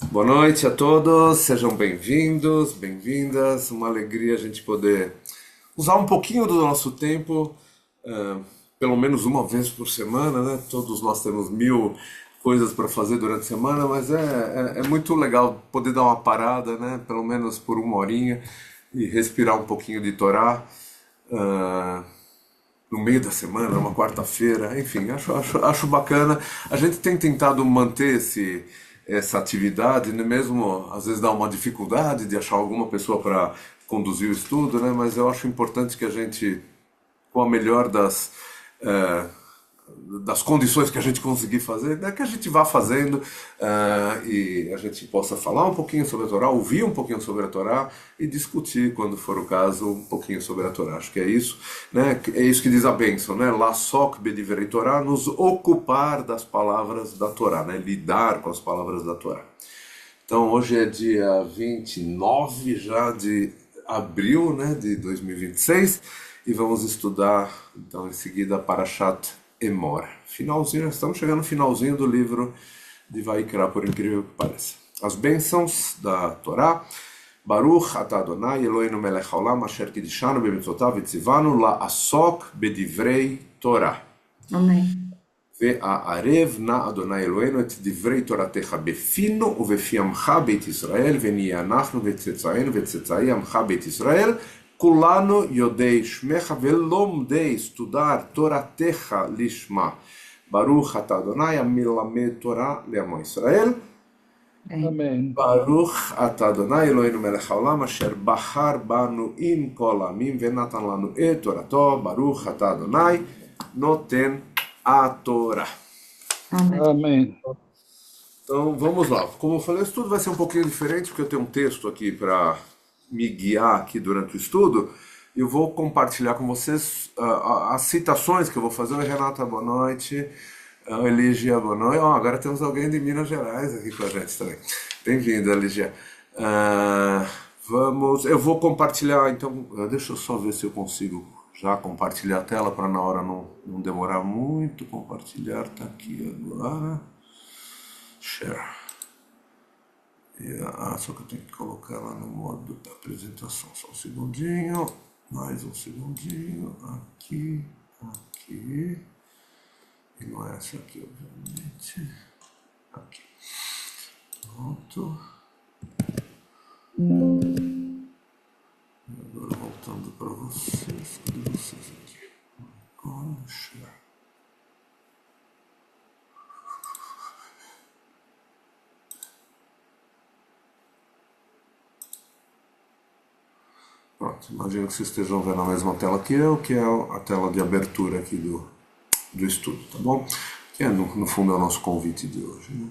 Boa noite a todos, sejam bem-vindos, bem-vindas. Uma alegria a gente poder usar um pouquinho do nosso tempo, ah, pelo menos uma vez por semana, né? Todos nós temos mil coisas para fazer durante a semana, mas é muito legal poder dar uma parada, né? Pelo menos por uma horinha e respirar um pouquinho de Torá. ah, no meio da semana, uma quarta-feira, enfim, acho bacana. A gente tem tentado manter essa atividade, né? Mesmo às vezes dá uma dificuldade de achar alguma pessoa para conduzir o estudo, né? Mas eu acho importante que a gente, com a melhor eh, das condições que a gente conseguir fazer, né, que a gente vá fazendo e a gente possa falar um pouquinho sobre a Torá, ouvir um pouquinho sobre a Torá e discutir, quando for o caso, um pouquinho sobre a Torá. Acho que é isso, né? É isso que diz a bênção, né? Lasok bedivrei Torá, nos ocupar das palavras da Torá, né? Lidar com as palavras da Torá. Então hoje é dia 29 já de abril, né, de 2026 e vamos estudar então em seguida Parashat Emor. Finalzinho, estamos chegando no finalzinho do livro de Vaikra, por incrível que pareça. As bênçãos da Torá. Baruch atah Adonai Eloheinu melech haolam asher kiddushanu b'mitzvotav v'tzivanu la'asok b'divrei Torah. Amém. והערב נא אדוני אלוהינו את דברי תורתך בפינו ובפי עמך בית ישראל, ונהיה אנחנו וצאצאינו וצאצאי עמך בית ישראל, כולנו יודעי שמך ולומדי סתודר תורתך לשמה. ברוך אתה אדוני המלמד תורה לעמו ישראל. Amém. Amém. ברוך אתה אדוני אלוהינו מלך העולם אשר בחר בנו עם כל העמים ונתן לנו את תורתו. ברוך אתה אדוני נותן a Torá. Amém. Amém. Então vamos lá. Como eu falei, o estudo vai ser um pouquinho diferente, porque eu tenho um texto aqui para me guiar aqui durante o estudo. Eu vou compartilhar com vocês as citações que eu vou fazer. Oi, Renata, boa noite. Oi, Lígia, boa noite. Agora temos alguém de Minas Gerais aqui com a gente também. Bem-vinda, Lígia. Eu vou compartilhar, então, deixa eu só ver se eu consigo já compartilhar a tela para na hora não demorar muito. Compartilhar está aqui agora. Share. Só que eu tenho que colocar ela no modo da apresentação. Só um segundinho. Mais um segundinho. Aqui. Aqui. E não é essa aqui, obviamente. Aqui. Pronto. Agora voltando para vocês. Cadê vocês aqui? Agora, share. Pronto, imagino que vocês estejam vendo a mesma tela que eu, que é a tela de abertura aqui do estudo, tá bom? Que é, no fundo é o nosso convite de hoje, né?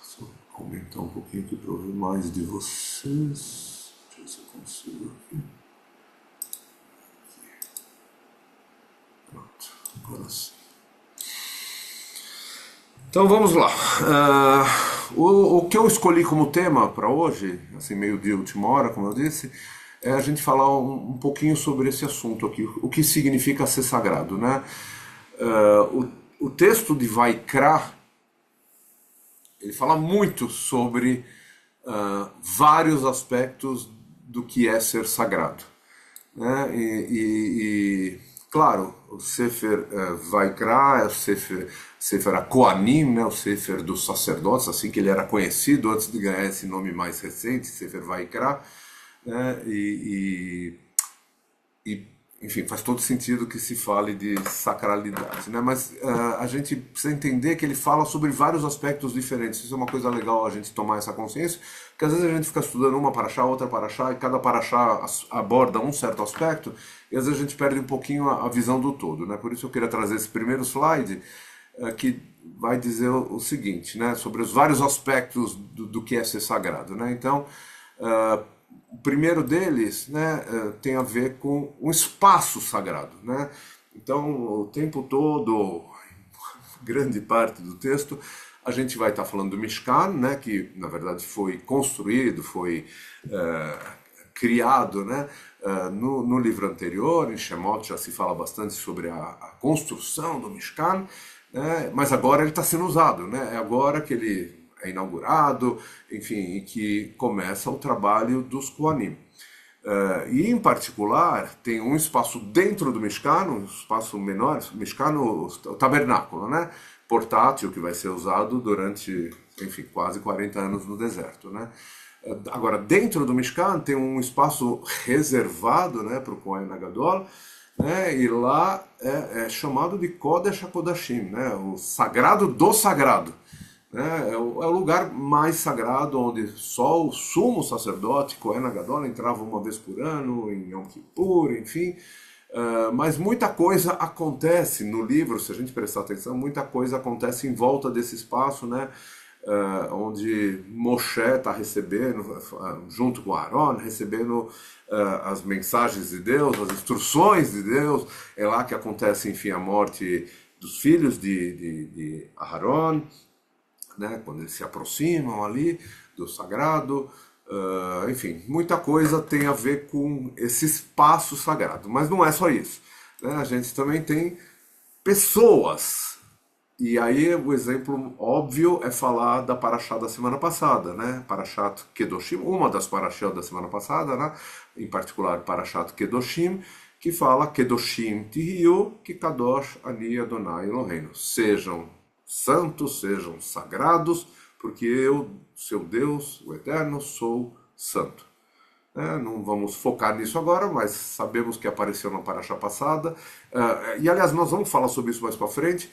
Só aumentar um pouquinho aqui para ouvir mais de vocês. Deixa eu ver se eu consigo aqui. Pronto, agora sim. Então vamos lá. O que eu escolhi como tema para hoje, assim meio de última hora, como eu disse, é a gente falar um pouquinho sobre esse assunto aqui, o que significa ser sagrado, né? O texto de Vaikra, ele fala muito sobre vários aspectos do que é ser sagrado, né? Claro, o Sefer Vaikra é o Sefer HaKohanim, né? O Sefer dos sacerdotes, assim que ele era conhecido antes de ganhar esse nome mais recente, Sefer Vaikra, né? Enfim, faz todo sentido que se fale de sacralidade, né? Mas a gente precisa entender que ele fala sobre vários aspectos diferentes. Isso é uma coisa legal a gente tomar essa consciência, porque às vezes a gente fica estudando uma paraxá, outra paraxá, e cada paraxá aborda um certo aspecto, e às vezes a gente perde um pouquinho a visão do todo, né? Por isso eu queria trazer esse primeiro slide, que vai dizer o seguinte, né? Sobre os vários aspectos do que é ser sagrado, né? Então, o primeiro deles, né, tem a ver com um espaço sagrado, né? Então, o tempo todo, grande parte do texto, a gente vai estar falando do Mishkan, né, que na verdade foi construído, foi criado, né, no livro anterior, em Shemot já se fala bastante sobre a construção do Mishkan, né? Mas agora ele está sendo usado, né? É agora que ele é inaugurado, enfim, e que começa o trabalho dos Kohanim. E em particular tem um espaço dentro do Mishkan, um espaço menor, Mishkan, o tabernáculo, né? Portátil, que vai ser usado durante, enfim, quase 40 anos no deserto, né? Agora, dentro do Mishkan tem um espaço reservado, né, para o Kohen Gadol, né, e lá é chamado de Kodesh HaKodashim, né, o sagrado do sagrado. Né, é o lugar mais sagrado onde só o sumo sacerdote, Kohen Gadol, entrava uma vez por ano, em Yom Kippur, enfim. Mas muita coisa acontece no livro, se a gente prestar atenção, muita coisa acontece em volta desse espaço, né? Onde Moshe está recebendo, junto com Aaron, recebendo as mensagens de Deus, as instruções de Deus. É lá que acontece, enfim, a morte dos filhos de Aaron, né? Quando eles se aproximam ali do sagrado. Enfim, muita coisa tem a ver com esse espaço sagrado. Mas não é só isso, né? A gente também tem pessoas. E aí o exemplo óbvio é falar da Parashá da semana passada, né? Parashat Kedoshim, uma das Parashá da semana passada, né? Em particular Parashat Kedoshim, que fala Kedoshim Tihiyu, que Kadosh Ani Adonai Eloheinu. Sejam santos, sejam sagrados, porque eu, seu Deus, o Eterno, sou santo. Não vamos focar nisso agora, mas sabemos que apareceu na Parashá passada. E aliás, nós vamos falar sobre isso mais para frente,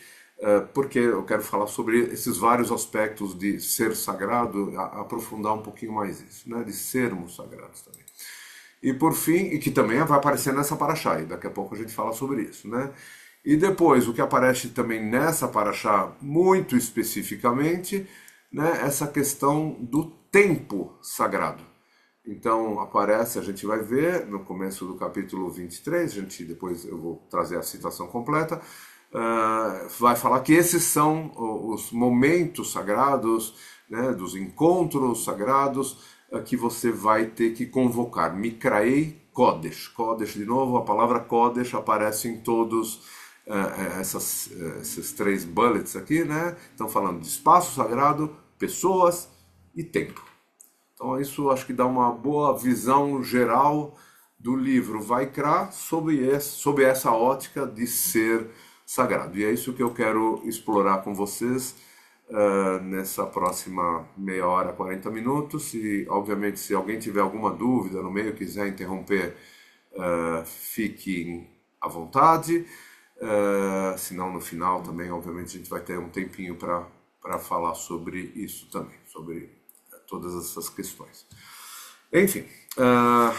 porque eu quero falar sobre esses vários aspectos de ser sagrado, aprofundar um pouquinho mais isso, né? De sermos sagrados também. E por fim, e que também vai aparecer nessa Parashá, e daqui a pouco a gente fala sobre isso, né? E depois, o que aparece também nessa Parashá, muito especificamente, né? Essa questão do tempo sagrado. Então aparece, a gente vai ver no começo do capítulo 23, depois eu vou trazer a citação completa, vai falar que esses são os momentos sagrados, né, dos encontros sagrados que você vai ter que convocar. Mikraei Kodesh. Kodesh, de novo, a palavra Kodesh aparece em todos esses três bullets aqui, né? Estão falando de espaço sagrado, pessoas e tempo. Então isso acho que dá uma boa visão geral do livro Vaikra sobre essa ótica de ser sagrado. E é isso que eu quero explorar com vocês nessa próxima meia hora, 40 minutos. E, obviamente, se alguém tiver alguma dúvida no meio, quiser interromper, fiquem à vontade. Se não, no final também, obviamente, a gente vai ter um tempinho para falar sobre isso também, sobre todas essas questões. Enfim, a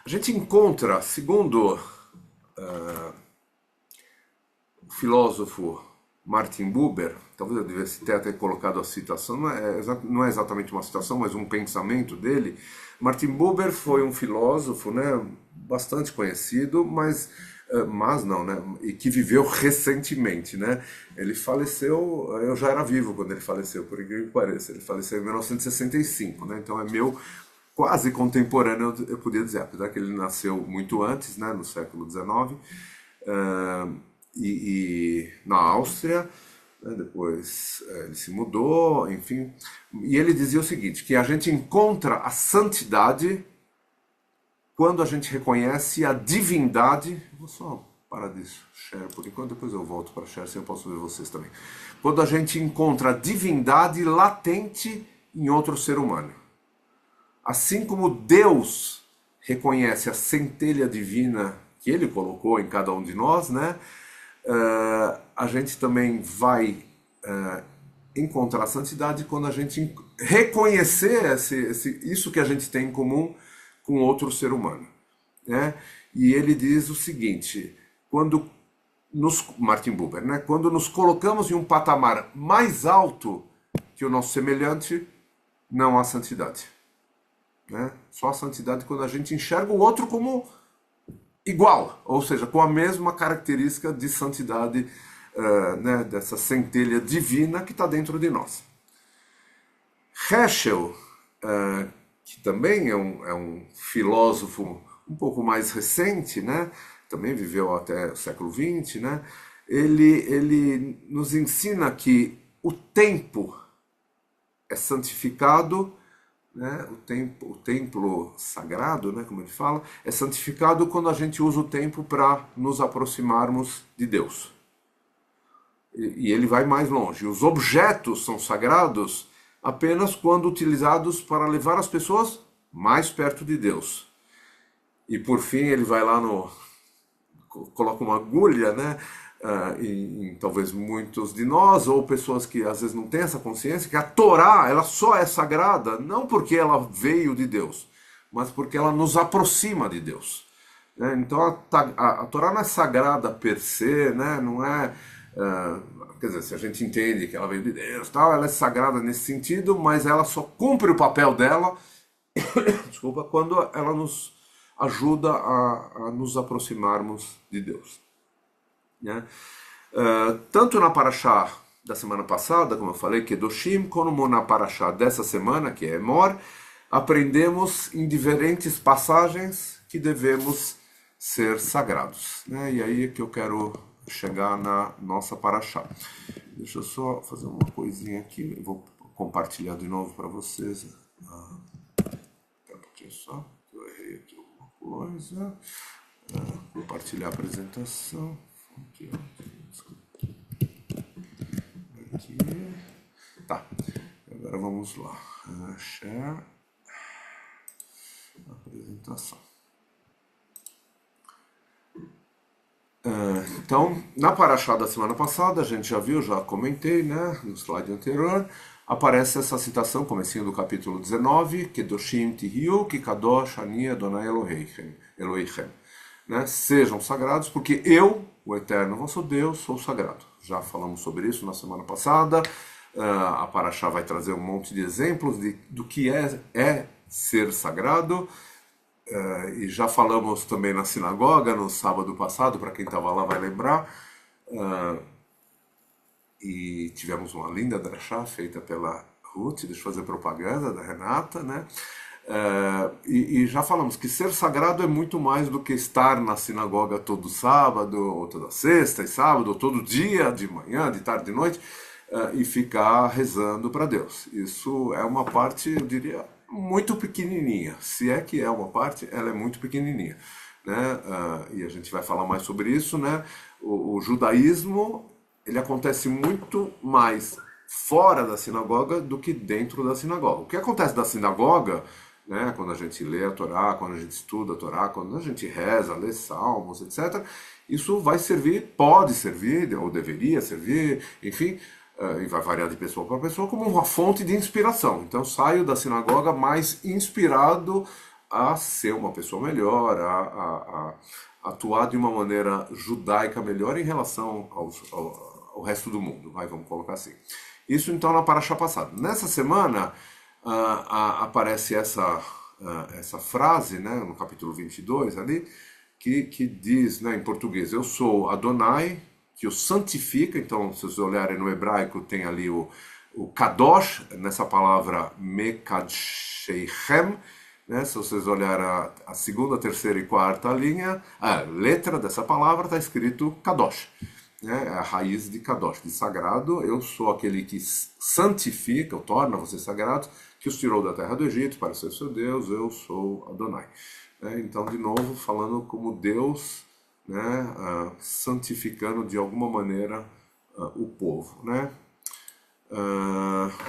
gente encontra, segundo o filósofo Martin Buber, talvez eu devesse ter até colocado a citação, não é exatamente uma citação, mas um pensamento dele. Martin Buber foi um filósofo, né, bastante conhecido, mas não, né? E que viveu recentemente, né? Ele faleceu, eu já era vivo quando ele faleceu, por incrível que pareça. Ele faleceu em 1965, né? Então é meu quase contemporâneo, eu podia dizer, apesar que ele nasceu muito antes, né? No século XIX, e na Áustria, né? Depois ele se mudou, enfim. E ele dizia o seguinte, que a gente encontra a santidade quando a gente reconhece a divindade. Vou só parar de share por enquanto, depois eu volto para share, assim eu posso ver vocês também. Quando a gente encontra a divindade latente em outro ser humano. Assim como Deus reconhece a centelha divina que Ele colocou em cada um de nós, né? A gente também vai encontrar a santidade quando a gente reconhecer isso que a gente tem em comum com outro ser humano, né? E ele diz o seguinte, Martin Buber, né? Quando nos colocamos em um patamar mais alto que o nosso semelhante, não há santidade, né? Só a santidade quando a gente enxerga o outro como igual, ou seja, com a mesma característica de santidade, né? Dessa centelha divina que está dentro de nós. Heschel, que também é um filósofo um pouco mais recente, né? Também viveu até o século XX, né? Ele nos ensina que o tempo é santificado, né? O templo sagrado, né? Como ele fala, é santificado quando a gente usa o tempo para nos aproximarmos de Deus. E ele vai mais longe. Os objetos são sagrados apenas quando utilizados para levar as pessoas mais perto de Deus. E por fim ele vai lá coloca uma agulha, né? Em talvez muitos de nós, ou pessoas que às vezes não têm essa consciência, que a Torá ela só é sagrada não porque ela veio de Deus, mas porque ela nos aproxima de Deus. Né? Então a Torá não é sagrada per se, né? Não é. Quer dizer, se a gente entende que ela veio de Deus, tal, ela é sagrada nesse sentido, mas ela só cumpre o papel dela, desculpa, quando ela nos ajuda a nos aproximarmos de Deus. Né? Tanto na Parashá da semana passada, como eu falei, Kedoshim, como na Parashá dessa semana, que é Emor, aprendemos em diferentes passagens que devemos ser sagrados. Né? E aí é que eu quero chegar na nossa Parashá. Deixa eu só fazer uma coisinha aqui, eu vou compartilhar de novo para vocês. Espera um pouquinho só, eu errei aqui alguma coisa. Compartilhar a apresentação. Aqui. Tá, agora vamos lá. Share. Apresentação. Então, na Parashá da semana passada, a gente já viu, já comentei, né, no slide anterior, aparece essa citação, comecinho do capítulo 19, Kedoshim Tihiu, Ki Kadosh Ani Adonai Elohechem. Né? Sejam sagrados, porque eu, o Eterno vosso Deus, sou sagrado. Já falamos sobre isso na semana passada. A Parashá vai trazer um monte de exemplos do que é ser sagrado. E já falamos também na sinagoga no sábado passado, para quem estava lá vai lembrar. E tivemos uma linda drachá feita pela Ruth, deixa eu fazer propaganda da Renata, né? E já falamos que ser sagrado é muito mais do que estar na sinagoga todo sábado, ou toda sexta e sábado, ou todo dia, de manhã, de tarde, de noite, e ficar rezando para Deus. Isso é uma parte, eu diria, muito pequenininha. Se é que é uma parte, ela é muito pequenininha. Né? E a gente vai falar mais sobre isso. Né? O judaísmo ele acontece muito mais fora da sinagoga do que dentro da sinagoga. O que acontece na sinagoga, né, quando a gente lê a Torá, quando a gente estuda a Torá, quando a gente reza, lê salmos, etc., isso vai servir, pode servir, ou deveria servir, enfim, e vai variar de pessoa para pessoa, como uma fonte de inspiração. Então saio da sinagoga mais inspirado a ser uma pessoa melhor, a atuar de uma maneira judaica melhor em relação ao resto do mundo, vamos colocar assim. Isso então na Parashá passada. Nessa semana aparece essa frase, né, no capítulo 22 ali, que diz, né, em português, eu sou Adonai, que o santifica. Então, se vocês olharem no hebraico, tem ali o Kadosh, nessa palavra Mekadsheichem, né? Se vocês olharem a segunda, terceira e quarta linha, a letra dessa palavra está escrito Kadosh. Né? A raiz de Kadosh, de sagrado. Eu sou aquele que santifica, ou torna vocês sagrados, que os tirou da terra do Egito para ser seu Deus, eu sou Adonai. Então, de novo, falando como Deus, né, santificando de alguma maneira o povo. Né?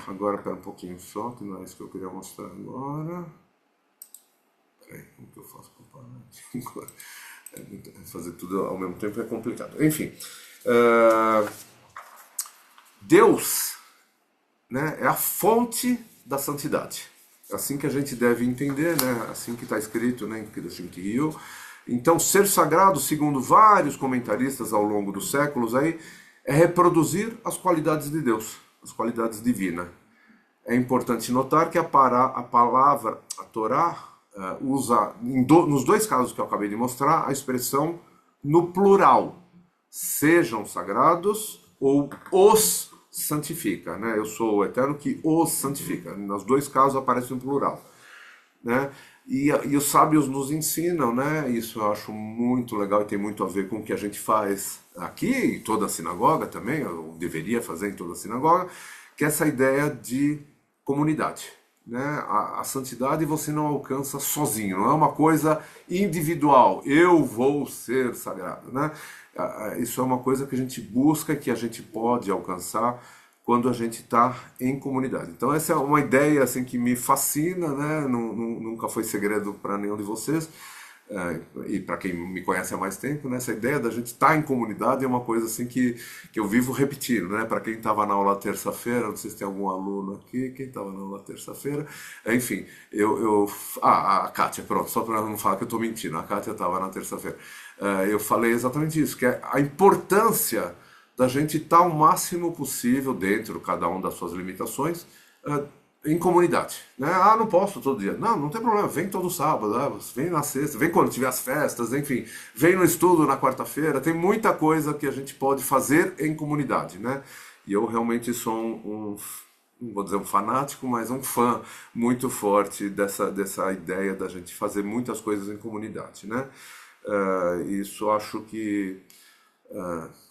Agora, espera um pouquinho só, que não é isso que eu queria mostrar agora. Peraí, como que eu faço para parar? Fazer tudo ao mesmo tempo é complicado. Enfim, Deus, né, é a fonte da santidade. É assim que a gente deve entender, né? Assim que está escrito, né, em Kedoshim Tihiu. Então, ser sagrado, segundo vários comentaristas ao longo dos séculos, aí, é reproduzir as qualidades de Deus, as qualidades divinas. É importante notar que a palavra, a Torá, usa, nos dois casos que eu acabei de mostrar, a expressão no plural. Sejam sagrados ou os santifica. Né? Eu sou o Eterno que os santifica. Nos dois casos aparece no plural. né? E os sábios nos ensinam, né? Isso eu acho muito legal e tem muito a ver com o que a gente faz aqui, em toda a sinagoga também, eu deveria fazer em toda a sinagoga, que é essa ideia de comunidade, né? A santidade você não alcança sozinho, não é uma coisa individual. Eu vou ser sagrado, né? Isso é uma coisa que a gente busca, que a gente pode alcançar quando a gente está em comunidade. Então essa é uma ideia assim que me fascina, né? Nunca foi segredo para nenhum de vocês. E para quem me conhece há mais tempo, né, essa ideia da gente estar em comunidade é uma coisa assim que eu vivo repetindo, né? Para quem estava na aula terça-feira, não sei se tem algum aluno aqui, quem estava na aula terça-feira, enfim, a Kátia, pronto, só para não falar que eu estou mentindo, a Kátia estava na terça-feira. Eu falei exatamente isso, que é a importância da gente estar o máximo possível dentro, cada um das suas limitações, em comunidade, né? Ah, não posso todo dia. Não, não tem problema, vem todo sábado, vem na sexta, vem quando tiver as festas, enfim, vem no estudo na quarta-feira, tem muita coisa que a gente pode fazer em comunidade, né? E eu realmente sou não vou dizer um fanático, mas um fã muito forte dessa ideia da gente fazer muitas coisas em comunidade, né? Isso acho que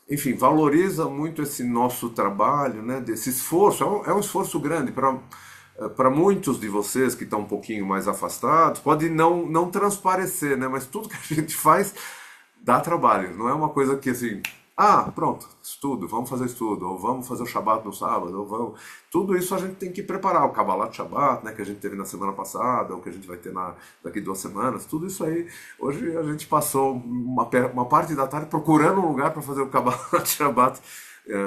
enfim, valoriza muito esse nosso trabalho, né, desse esforço. É um esforço grande para muitos de vocês que estão um pouquinho mais afastados, pode não transparecer, né, mas tudo que a gente faz dá trabalho. Não é uma coisa que assim, pronto, estudo, vamos fazer estudo, ou vamos fazer o Shabat no sábado, ou vamos. Tudo isso a gente tem que preparar, o Kabbalat Shabat, né, que a gente teve na semana passada, ou que a gente vai ter daqui 2 semanas, tudo isso aí. Hoje a gente passou uma parte da tarde procurando um lugar para fazer o Kabbalat Shabat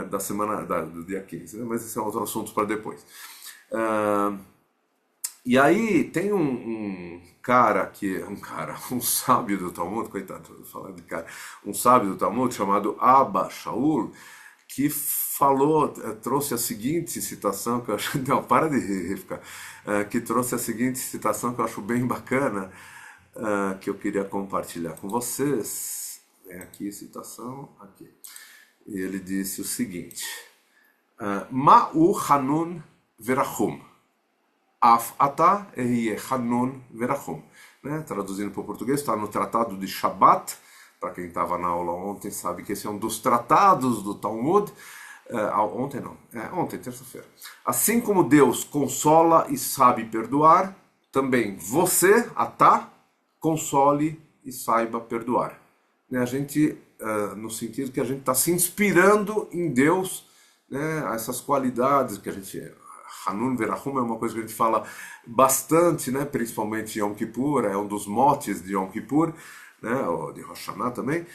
da semana, do dia 15, né, mas esse é outro assunto para depois. Ah, e aí tem um cara que um sábio do Talmud, coitado, falando de cara, um sábio do Talmud chamado Abba Shaul, que falou, trouxe a seguinte citação que eu acho, não, para de rir, Rivka, que trouxe a seguinte citação que eu acho bem bacana, que eu queria compartilhar com vocês. Vem aqui, citação, aqui. E ele disse o seguinte: Ma'u Hanun Verachum. Af ata ehiye hanun verachum. Né? Traduzindo para o português, está no Tratado de Shabat. Para quem estava na aula ontem, sabe que esse é um dos tratados do Talmud. Ontem não, ontem, terça-feira. Assim como Deus consola e sabe perdoar, também você, atá, console e saiba perdoar. Né? A gente, no sentido que a gente está se inspirando em Deus, né? Essas qualidades que a gente Hanun Verachum é uma coisa que a gente fala bastante, né? Principalmente em Yom Kippur, é um dos motes de Yom Kippur, né? Ou de Rosh Hashanah também.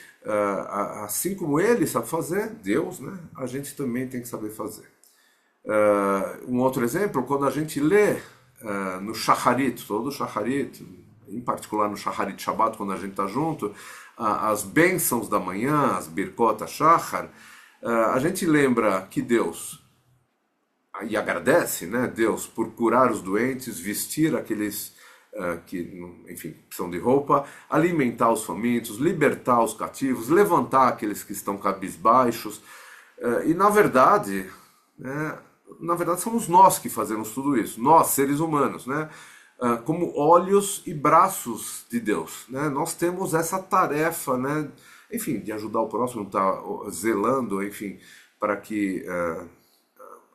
Assim como ele sabe fazer, Deus, né? A gente também tem que saber fazer. Um outro exemplo, quando a gente lê no Shacharit, todo o Shacharit, em particular no Shacharit Shabbat, quando a gente está junto, as bênçãos da manhã, as Birkot HaShachar, a gente lembra que Deus e agradece, né, Deus por curar os doentes, vestir aqueles que, enfim, precisam de roupa, alimentar os famintos, libertar os cativos, levantar aqueles que estão cabisbaixos. E né, na verdade somos nós que fazemos tudo isso, nós, seres humanos, né, como olhos e braços de Deus. Né, nós temos essa tarefa, né, enfim, de ajudar o próximo, estar zelando, enfim, para que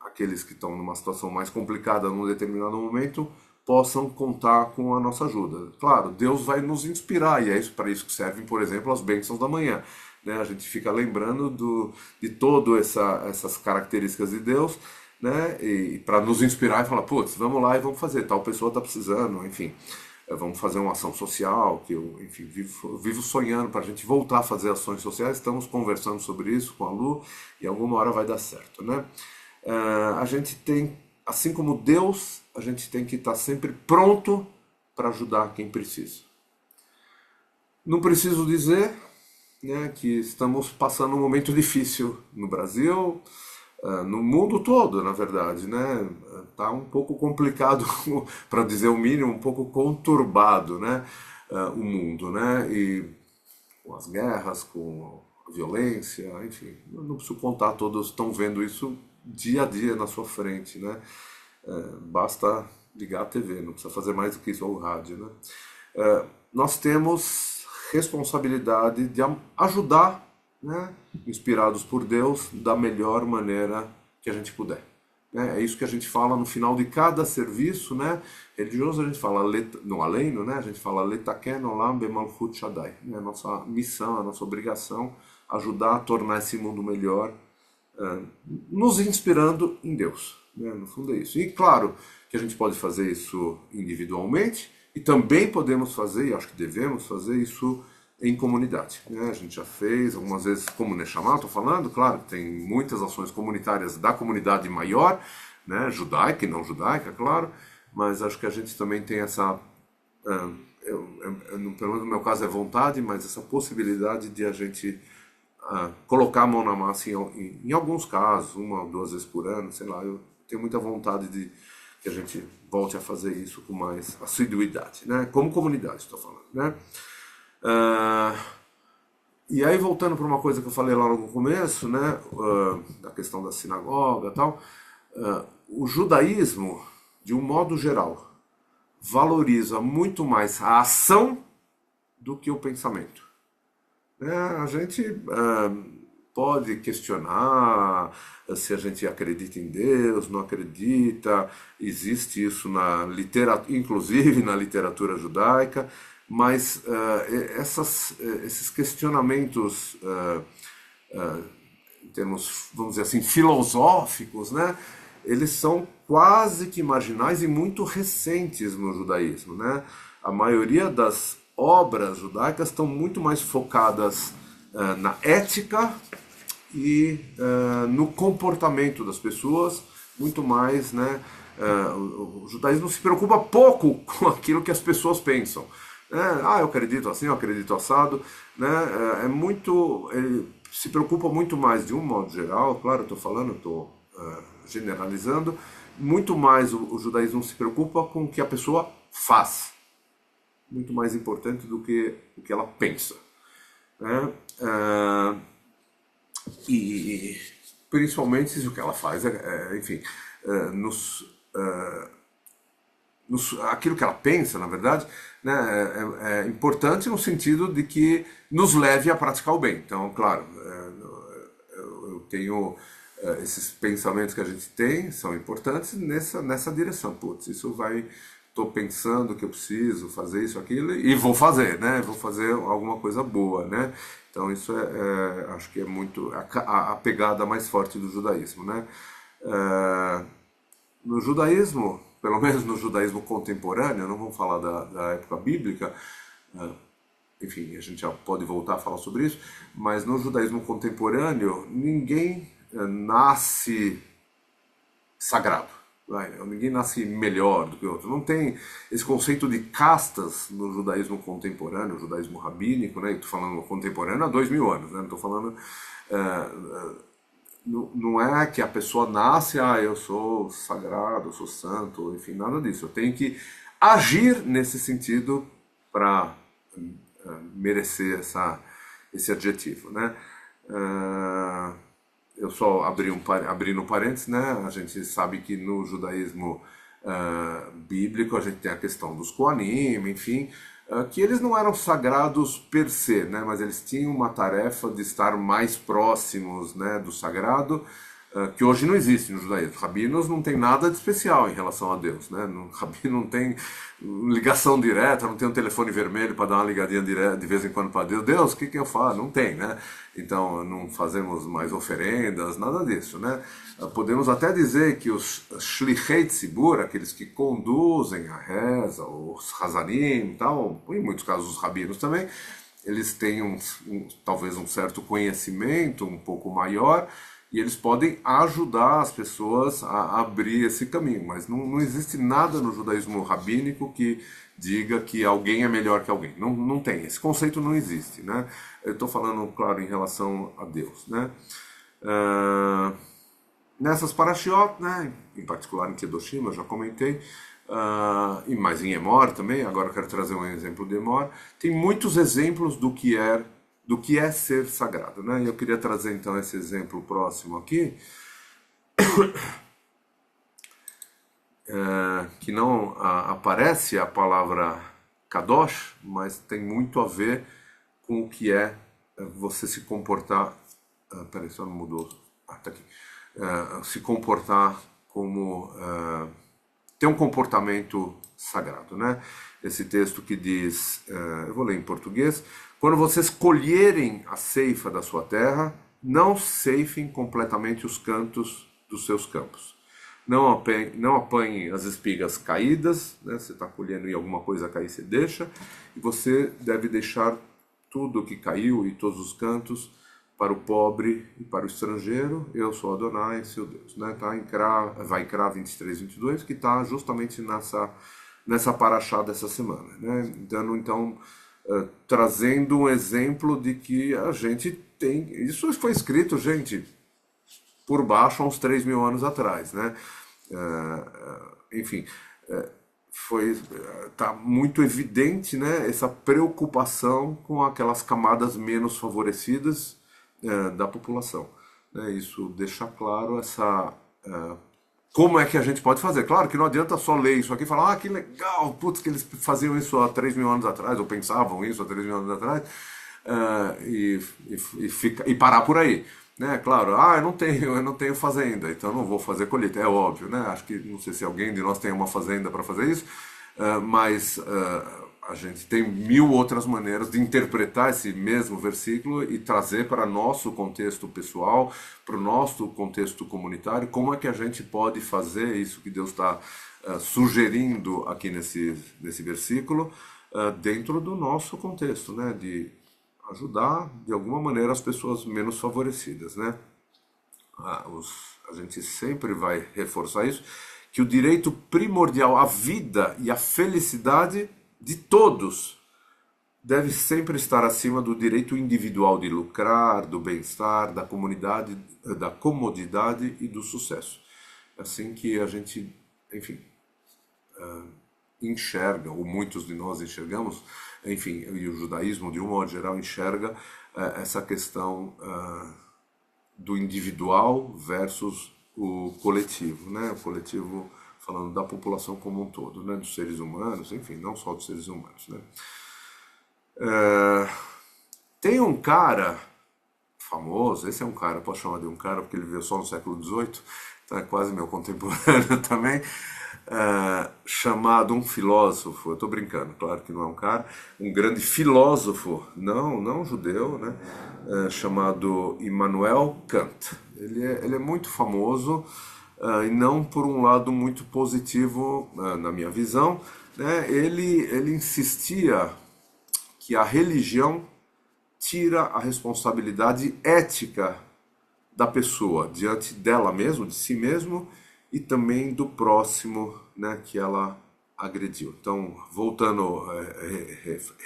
aqueles que estão numa situação mais complicada num determinado momento possam contar com a nossa ajuda. Claro, Deus vai nos inspirar e é isso, para isso que servem, por exemplo, as bênçãos da manhã. Né? A gente fica lembrando de todas essas características de Deus, né? E para nos inspirar e falar, putz, vamos lá e vamos fazer, tal pessoa está precisando, enfim, vamos fazer uma ação social, que eu, enfim, vivo sonhando para a gente voltar a fazer ações sociais, estamos conversando sobre isso com a Lu e alguma hora vai dar certo, né? A gente tem, assim como Deus, a gente tem que estar sempre pronto para ajudar quem precisa. Não preciso dizer, né, que estamos passando um momento difícil no Brasil, no mundo todo, na verdade, né? Tá um pouco complicado, para dizer o mínimo, um pouco conturbado, né? O mundo, né? E com as guerras, com a violência, enfim, eu não preciso todos estão vendo isso dia a dia na sua frente, né? Basta ligar a TV, não precisa fazer mais do que isso, ou o rádio, né? Nós temos responsabilidade de ajudar, né, inspirados por Deus, da melhor maneira que a gente puder. Né? É isso que a gente fala no final de cada serviço, né, religioso. A gente fala no aleno, né, a gente fala letaken olam bemalchut shaddai. É a nossa missão, a nossa obrigação, ajudar a tornar esse mundo melhor, nos inspirando em Deus. Né? No fundo é isso. E claro que a gente pode fazer isso individualmente e também podemos fazer, e acho que devemos fazer isso em comunidade. Né? A gente já fez algumas vezes, como Neshama, estou falando, claro, tem muitas ações comunitárias da comunidade maior, né? Judaica e não judaica, claro, mas acho que a gente também tem essa, pelo menos no meu caso é vontade, mas essa possibilidade de a gente colocar a mão na massa em alguns casos, 1 ou 2 vezes por ano, sei lá, eu tenho muita vontade de que a gente volte a fazer isso com mais assiduidade, né? Como comunidade, estou falando, né? E aí, voltando para uma coisa que eu falei lá no começo, né, da questão da sinagoga e tal, o judaísmo, de um modo geral, valoriza muito mais a ação do que o pensamento. A gente pode questionar se a gente acredita em Deus, não acredita, existe isso na literatura, inclusive na literatura judaica, mas esses questionamentos em termos, vamos dizer assim, filosóficos, né, eles são quase que marginais e muito recentes no judaísmo, né? A maioria das obras judaicas estão muito mais focadas na ética e no comportamento das pessoas, muito mais, né? O judaísmo se preocupa pouco com aquilo que as pessoas pensam. Eu acredito assim, eu acredito assado, né? Ele se preocupa muito mais, de um modo geral, claro, estou generalizando, muito mais o judaísmo se preocupa com o que a pessoa faz, muito mais importante do que o que ela pensa, né? E principalmente se o que ela faz, enfim, aquilo que ela pensa, na verdade, né, é importante no sentido de que nos leve a praticar o bem. Então, claro, eu tenho esses pensamentos que a gente tem, são importantes nessa direção. Putz, estou pensando que eu preciso fazer isso, aquilo, e vou fazer, né? Vou fazer alguma coisa boa, né? Então isso acho que é muito a pegada mais forte do judaísmo, né? No judaísmo, pelo menos no judaísmo contemporâneo, não vamos falar da época bíblica, enfim, a gente já pode voltar a falar sobre isso, mas no judaísmo contemporâneo ninguém nasce sagrado. Ninguém nasce melhor do que o outro. Não tem esse conceito de castas no judaísmo contemporâneo, o judaísmo rabínico, né? Estou falando contemporâneo há 2000 anos, né? Não estou falando... não é que a pessoa nasce, eu sou sagrado, eu sou santo, enfim, nada disso. Eu tenho que agir nesse sentido para merecer esse adjetivo, né? Eu só abrindo parênteses, né? A gente sabe que no judaísmo bíblico a gente tem a questão dos Koanim, enfim, que eles não eram sagrados per se, né? Mas eles tinham uma tarefa de estar mais próximos, né, do sagrado, que hoje não existe no judaísmo. Rabinos não tem nada de especial em relação a Deus, né? Rabino não tem ligação direta, não tem um telefone vermelho para dar uma ligadinha direta de vez em quando para Deus. Deus, o que eu faço? Não tem, né? Então não fazemos mais oferendas, nada disso, né? Podemos até dizer que os shlichei tzibur, aqueles que conduzem a reza, os hazanim e tal, em muitos casos os rabinos também, eles têm talvez um certo conhecimento um pouco maior, e eles podem ajudar as pessoas a abrir esse caminho, mas não existe nada no judaísmo rabínico que diga que alguém é melhor que alguém. Não tem, esse conceito não existe, né? Eu estou falando, claro, em relação a Deus, né? Nessas parashiot, né, em particular em Kedoshim, eu já comentei, e mais em Emor também, agora eu quero trazer um exemplo de Emor, tem muitos exemplos do que é ser sagrado, né? E eu queria trazer então esse exemplo próximo aqui. que não aparece a palavra kadosh, mas tem muito a ver com o que é você se comportar. Peraí, só não mudou. Tá aqui. Se comportar como. Ter um comportamento sagrado, né? Esse texto que diz, eu vou ler em português: quando vocês colherem a ceifa da sua terra, não ceifem completamente os cantos dos seus campos. Não apanhe as espigas caídas, né? Você está colhendo e alguma coisa cair, você deixa. E você deve deixar tudo que caiu e todos os cantos para o pobre e para o estrangeiro. Eu sou Adonai, seu Deus. Né? Tá em Vaikra 23, 22, que está justamente nessa paraxá dessa semana. Né? Então trazendo um exemplo de que a gente tem... Isso foi escrito, gente, por baixo há uns 3.000 anos atrás, né? Enfim, tá muito evidente, né, essa preocupação com aquelas camadas menos favorecidas da população, né? Isso deixa claro como é que a gente pode fazer. Claro que não adianta só ler isso aqui e falar, que legal, putz, que eles faziam isso há 3.000 anos atrás, ou pensavam isso há 3.000 anos atrás, e parar por aí. Né? Claro, eu não tenho fazenda, então não vou fazer colheita, é óbvio, né? Acho que, não sei se alguém de nós tem uma fazenda para fazer isso, mas a gente tem 1.000 outras maneiras de interpretar esse mesmo versículo e trazer para nosso contexto pessoal, para o nosso contexto comunitário, como é que a gente pode fazer isso que Deus está sugerindo aqui nesse versículo, dentro do nosso contexto, né? De ajudar de alguma maneira as pessoas menos favorecidas, né? A gente sempre vai reforçar isso, que o direito primordial à vida e à felicidade de todos deve sempre estar acima do direito individual de lucrar, do bem-estar, da comunidade, da comodidade e do sucesso. É assim que a gente, enfim, enxerga, ou muitos de nós enxergamos, enfim, e o judaísmo de um modo geral enxerga essa questão do individual versus o coletivo, né? O coletivo falando da população como um todo, né? Dos seres humanos, enfim, não só dos seres humanos, né? Tem um cara famoso, esse é um cara, posso chamar de um cara porque ele viveu só no século XVIII, então é quase meu contemporâneo também, chamado um filósofo, eu estou brincando, claro que não é um cara, um grande filósofo, não judeu, né? Chamado Immanuel Kant. Ele é muito famoso, e não por um lado muito positivo, na minha visão, né? Ele insistia que a religião tira a responsabilidade ética da pessoa diante dela mesma, de si mesmo, e também do próximo, né, que ela agrediu. Então, voltando,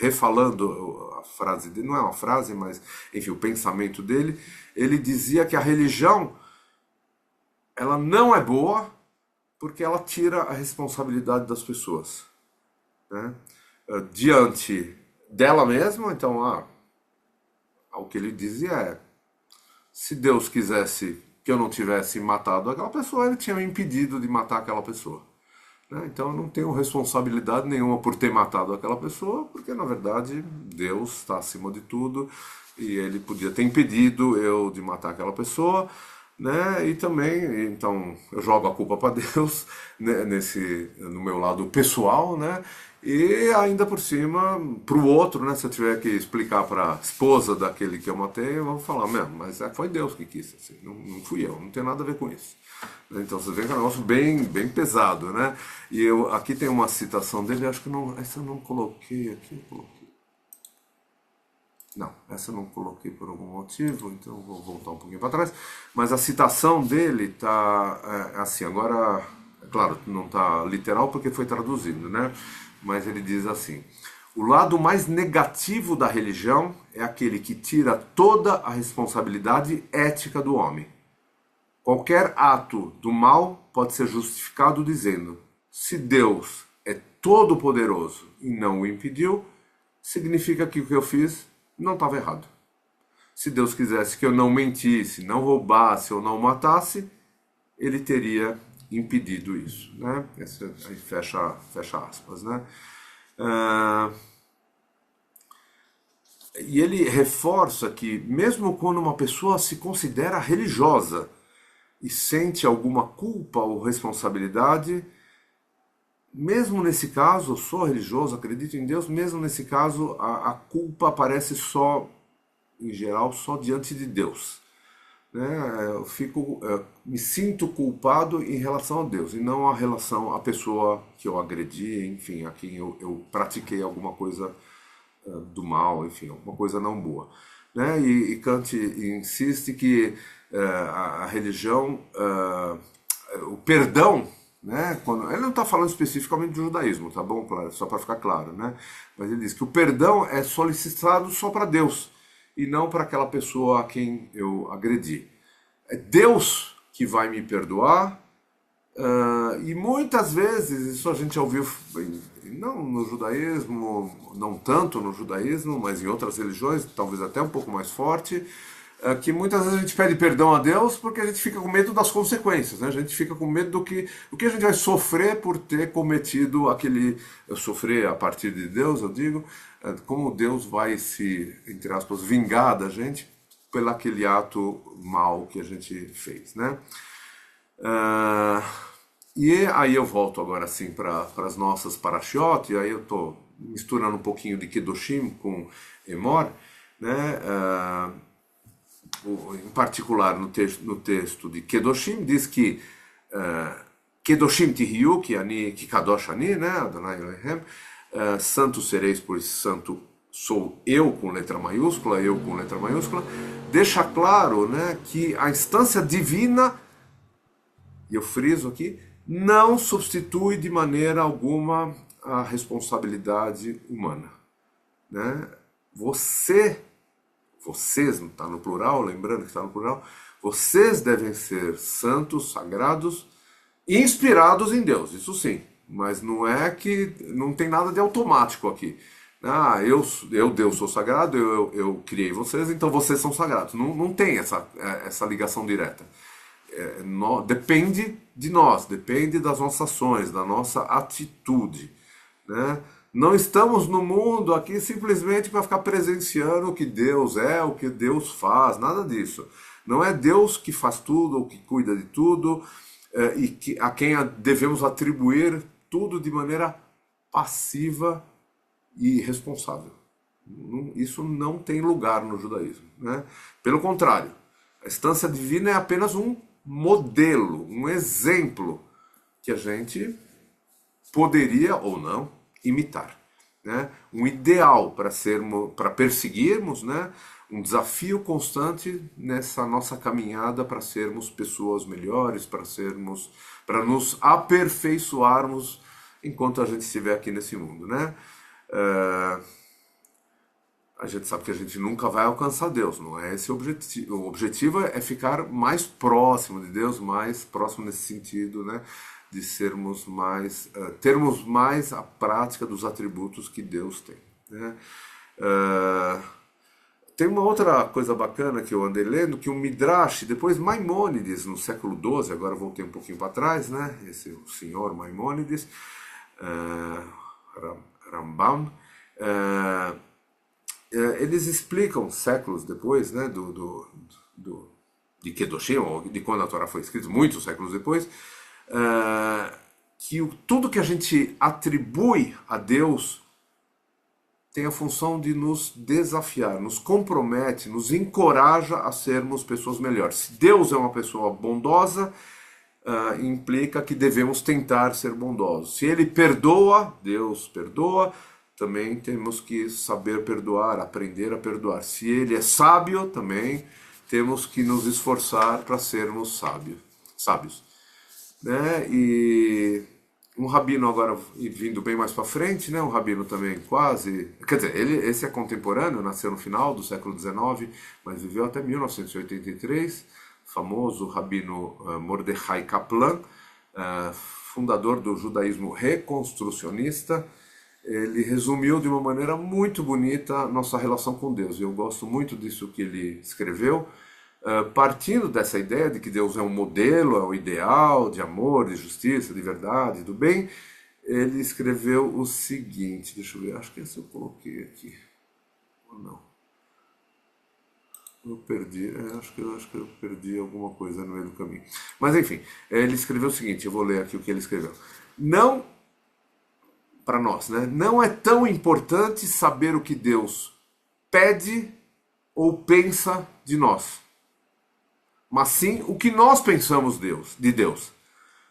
refalando a frase dele, não é uma frase, mas enfim, o pensamento dele, ele dizia que a religião ela não é boa porque ela tira a responsabilidade das pessoas, né, diante dela mesma. Então, o que ele dizia se Deus quisesse que eu não tivesse matado aquela pessoa, ele tinha me impedido de matar aquela pessoa. Né? Então eu não tenho responsabilidade nenhuma por ter matado aquela pessoa, porque na verdade Deus está acima de tudo e ele podia ter impedido eu de matar aquela pessoa. Né? E também, então, eu jogo a culpa para Deus, né? No meu lado pessoal, né? E ainda por cima, para o outro, né? Se eu tiver que explicar para a esposa daquele que eu matei, eu vou falar, mesmo, mas foi Deus que quis, assim, não fui eu, não tem nada a ver com isso. Então você vê que é um negócio bem, bem pesado, né? E aqui tem uma citação dele, acho que essa eu não coloquei aqui, eu coloquei. Não, essa eu não coloquei por algum motivo, então vou voltar um pouquinho para trás. Mas a citação dele está assim, agora, é claro, não está literal porque foi traduzido, né? Mas ele diz assim: o lado mais negativo da religião é aquele que tira toda a responsabilidade ética do homem. Qualquer ato do mal pode ser justificado dizendo: se Deus é todo poderoso e não o impediu, significa que o que eu fiz não estava errado. Se Deus quisesse que eu não mentisse, não roubasse ou não matasse, ele teria impedido isso, né? Aí fecha aspas, né? Ah, e ele reforça que mesmo quando uma pessoa se considera religiosa e sente alguma culpa ou responsabilidade, mesmo nesse caso, eu sou religioso, acredito em Deus, mesmo nesse caso a culpa aparece só, em geral, só diante de Deus, né? Me sinto culpado em relação a Deus e não a relação à pessoa que eu agredi, enfim, a quem eu pratiquei alguma coisa do mal, enfim, alguma coisa não boa, né? E Kant insiste que a religião, o perdão, né? Ele não está falando especificamente do judaísmo, tá bom? Só para ficar claro, né? Mas ele diz que o perdão é solicitado só para Deus e não para aquela pessoa a quem eu agredi. É Deus que vai me perdoar. E muitas vezes, isso a gente já ouviu, não no judaísmo, não tanto no judaísmo, mas em outras religiões, talvez até um pouco mais forte, que muitas vezes a gente pede perdão a Deus porque a gente fica com medo das consequências, né? A gente fica com medo do que a gente vai sofrer por ter cometido aquele. Sofrer a partir de Deus, eu digo, como Deus vai se, entre aspas, vingar da gente pelo aquele ato mal que a gente fez, né? E aí eu volto agora assim para as nossas parashiot, e aí eu estou misturando um pouquinho de Kedoshim com Emor, né? Em particular no texto de Kedoshim, diz que Kedoshim Tihiyu, que Kadosh Ani, né? Adonai Elohim, santo sereis, pois santo sou eu com letra maiúscula, deixa claro, né, que a instância divina, e eu friso aqui, não substitui de maneira alguma a responsabilidade humana, né? Vocês, não está no plural, lembrando que está no plural, vocês devem ser santos, sagrados, inspirados em Deus, isso sim, mas não é que não tem nada de automático aqui. Eu Deus sou sagrado, eu criei vocês, então vocês são sagrados. Não tem essa ligação direta. Depende de nós, depende das nossas ações, da nossa atitude, né? Não estamos no mundo aqui simplesmente para ficar presenciando o que Deus é, o que Deus faz, nada disso. Não é Deus que faz tudo, ou que cuida de tudo, a quem devemos atribuir tudo de maneira passiva e responsável. Isso não tem lugar no judaísmo, né? Pelo contrário, a instância divina é apenas um modelo, um exemplo que a gente poderia ou não imitar, né? Um ideal para perseguirmos, né? Um desafio constante nessa nossa caminhada para sermos pessoas melhores, para nos aperfeiçoarmos enquanto a gente estiver aqui nesse mundo, né? A gente sabe que a gente nunca vai alcançar Deus, não é esse o objetivo. O objetivo é ficar mais próximo de Deus, mais próximo nesse sentido, né? De sermos mais, termos mais a prática dos atributos que Deus tem, né? Tem uma outra coisa bacana que eu andei lendo, que o Midrash, depois Maimônides, no século XII, agora eu voltei um pouquinho para trás, né? Esse o senhor Maimônides, Rambam, eles explicam séculos depois, né, de Kedoshim, ou de quando a Torá foi escrita, muitos séculos depois, que tudo que a gente atribui a Deus tem a função de nos desafiar, nos compromete, nos encoraja a sermos pessoas melhores. Se Deus é uma pessoa bondosa, implica que devemos tentar ser bondosos. Se Ele perdoa, Deus perdoa, também temos que saber perdoar, aprender a perdoar. Se Ele é sábio, também temos que nos esforçar para sermos sábios, né? E um rabino agora, vindo bem mais para frente, né? Um rabino também quase... Quer dizer, esse é contemporâneo, nasceu no final do século XIX, mas viveu até 1983, famoso rabino Mordechai Kaplan, fundador do judaísmo reconstrucionista. Ele resumiu de uma maneira muito bonita a nossa relação com Deus. Eu gosto muito disso que ele escreveu. partindo dessa ideia de que Deus é um modelo, é o ideal de amor, de justiça, de verdade, do bem, ele escreveu o seguinte, deixa eu ver, acho que esse eu coloquei aqui, ou não. Eu perdi, acho que eu perdi alguma coisa no meio do caminho. Mas enfim, ele escreveu o seguinte, eu vou ler aqui o que ele escreveu. Não, para nós, né? Não é tão importante saber o que Deus pede ou pensa de nós, mas sim o que nós pensamos de Deus.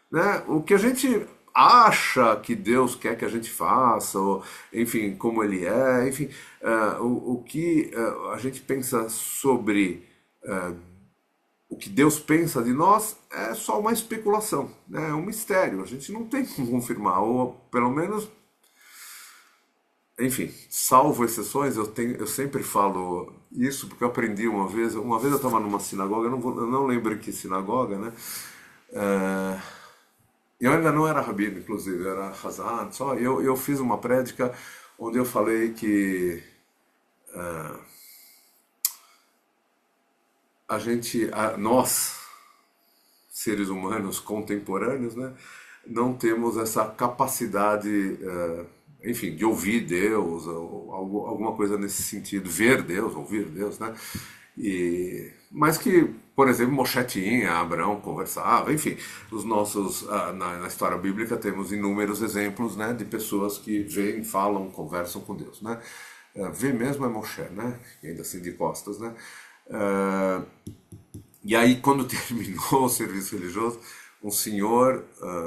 Né? O que a gente acha que Deus quer que a gente faça, ou, enfim, como Ele é, enfim, o que a gente pensa sobre o que Deus pensa de nós é só uma especulação, né? É um mistério, a gente não tem como confirmar, ou pelo menos, enfim, salvo exceções, eu sempre falo isso porque eu aprendi uma vez eu estava numa sinagoga, eu não lembro que sinagoga, né? Eu ainda não era rabino, inclusive, era Hazan, só eu fiz uma prédica onde eu falei que nós, seres humanos contemporâneos, né, não temos essa capacidade, enfim, de ouvir Deus, ou alguma coisa nesse sentido, ver Deus, ouvir Deus, né? Mas que, por exemplo, Moshe tinha, Abraão conversava, enfim, na história bíblica temos inúmeros exemplos, né, de pessoas que veem, falam, conversam com Deus, né? Vê mesmo é Moshe, né? E ainda assim de costas, né? E aí, quando terminou o serviço religioso, um senhor,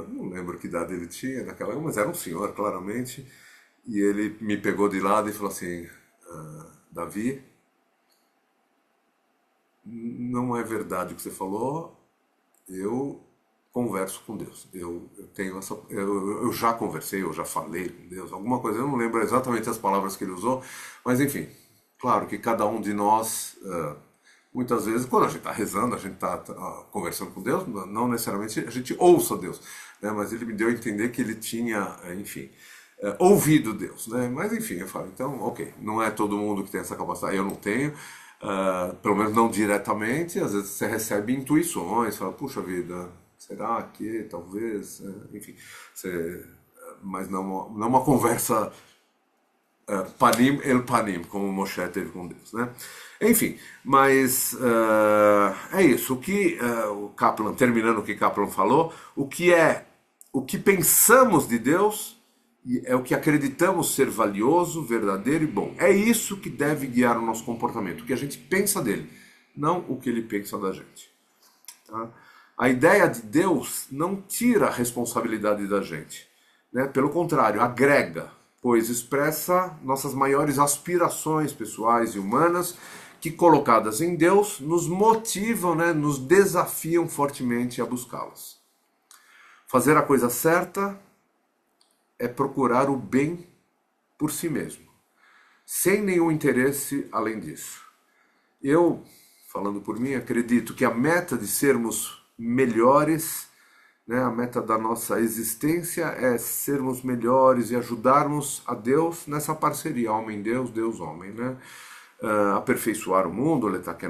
não lembro que idade ele tinha naquela época, mas era um senhor, claramente, e ele me pegou de lado e falou assim, Davi, não é verdade o que você falou, eu converso com Deus, eu já conversei, eu já falei com Deus, alguma coisa, eu não lembro exatamente as palavras que ele usou, mas enfim, claro que cada um de nós, muitas vezes, quando a gente está rezando, a gente está conversando com Deus, não necessariamente a gente ouça Deus, né? Mas ele me deu a entender que ele tinha, enfim, ouvido Deus, né? Mas enfim, eu falo, então, ok, não é todo mundo que tem essa capacidade, eu não tenho, pelo menos não diretamente, às vezes você recebe intuições, fala, puxa vida, será que, talvez, enfim, mas não uma conversa panim el panim, como Moshe teve com Deus, né? Enfim, mas é isso. O que o Kaplan, terminando o que Kaplan falou, o que pensamos de Deus é o que acreditamos ser valioso, verdadeiro e bom. É isso que deve guiar o nosso comportamento, o que a gente pensa dele, não o que ele pensa da gente. Tá? A ideia de Deus não tira a responsabilidade da gente, né? Pelo contrário, agrega, pois expressa nossas maiores aspirações pessoais e humanas, que colocadas em Deus nos motivam, né, nos desafiam fortemente a buscá-las. Fazer a coisa certa é procurar o bem por si mesmo, sem nenhum interesse além disso. Eu, falando por mim, acredito que a meta de sermos melhores, né, a meta da nossa existência é sermos melhores e ajudarmos a Deus nessa parceria, homem-Deus, Deus-homem, né? Aperfeiçoar o mundo, Letaken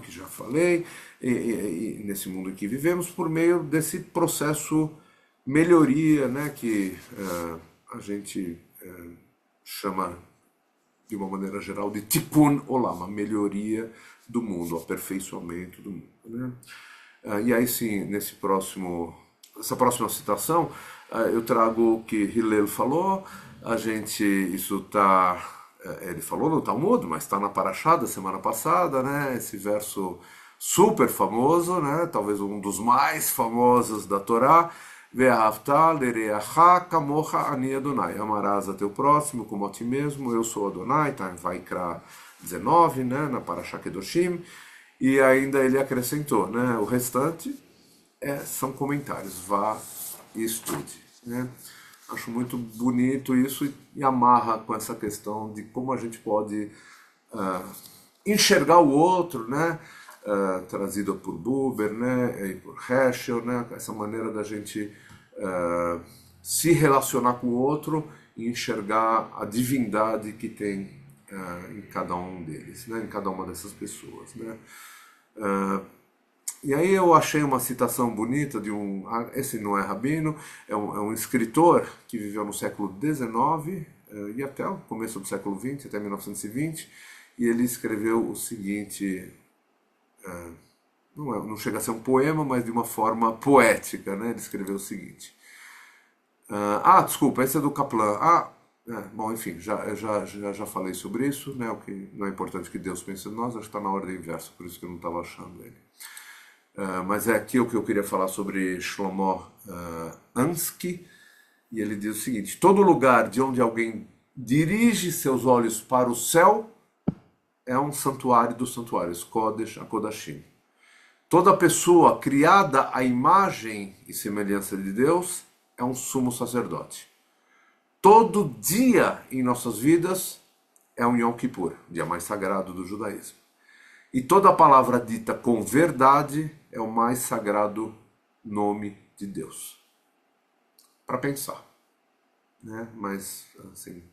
que já falei, e nesse mundo em que vivemos, por meio desse processo melhoria, né, que a gente chama de uma maneira geral de Tikkun Olam, a melhoria do mundo, o aperfeiçoamento do mundo, né? E aí sim, essa próxima citação, eu trago o que Hillel falou, isso está, ele falou no Talmud, mas está na Parashá da semana passada, né? Esse verso super famoso, né? Talvez um dos mais famosos da Torá, Ve'ahavta lereacha kamocha ani Adonai, amarás a teu próximo como a ti mesmo, eu sou Adonai, está em Vaikra 19, né? Na Parashá Kedoshim, e ainda ele acrescentou, né? O restante são comentários, vá e estude, né? Acho muito bonito isso e amarra com essa questão de como a gente pode enxergar o outro, né? Trazido por Buber, né? E por Heschel, né? Essa maneira da gente se relacionar com o outro e enxergar a divindade que tem em cada um deles, né? Em cada uma dessas pessoas, né? E aí eu achei uma citação bonita de esse não é rabino, é um escritor que viveu no século XIX e até o começo do século XX, até 1920, e ele escreveu o seguinte, não chega a ser um poema, mas de uma forma poética, né? Ele escreveu o seguinte, desculpa, esse é do Kaplan. Bom, enfim, já falei sobre isso, né? O que não é importante que Deus pense em nós, acho que está na ordem inversa, por isso que eu não estava achando ele. Mas é aqui o que eu queria falar sobre Shlomo Ansky, e ele diz o seguinte: todo lugar de onde alguém dirige seus olhos para o céu é um santuário dos santuários, Kodesh HaKodashim. Toda pessoa criada à imagem e semelhança de Deus é um sumo sacerdote. Todo dia em nossas vidas é um Yom Kippur, dia mais sagrado do judaísmo. E toda palavra dita com verdade é o mais sagrado nome de Deus. Para pensar, né? Mas, assim,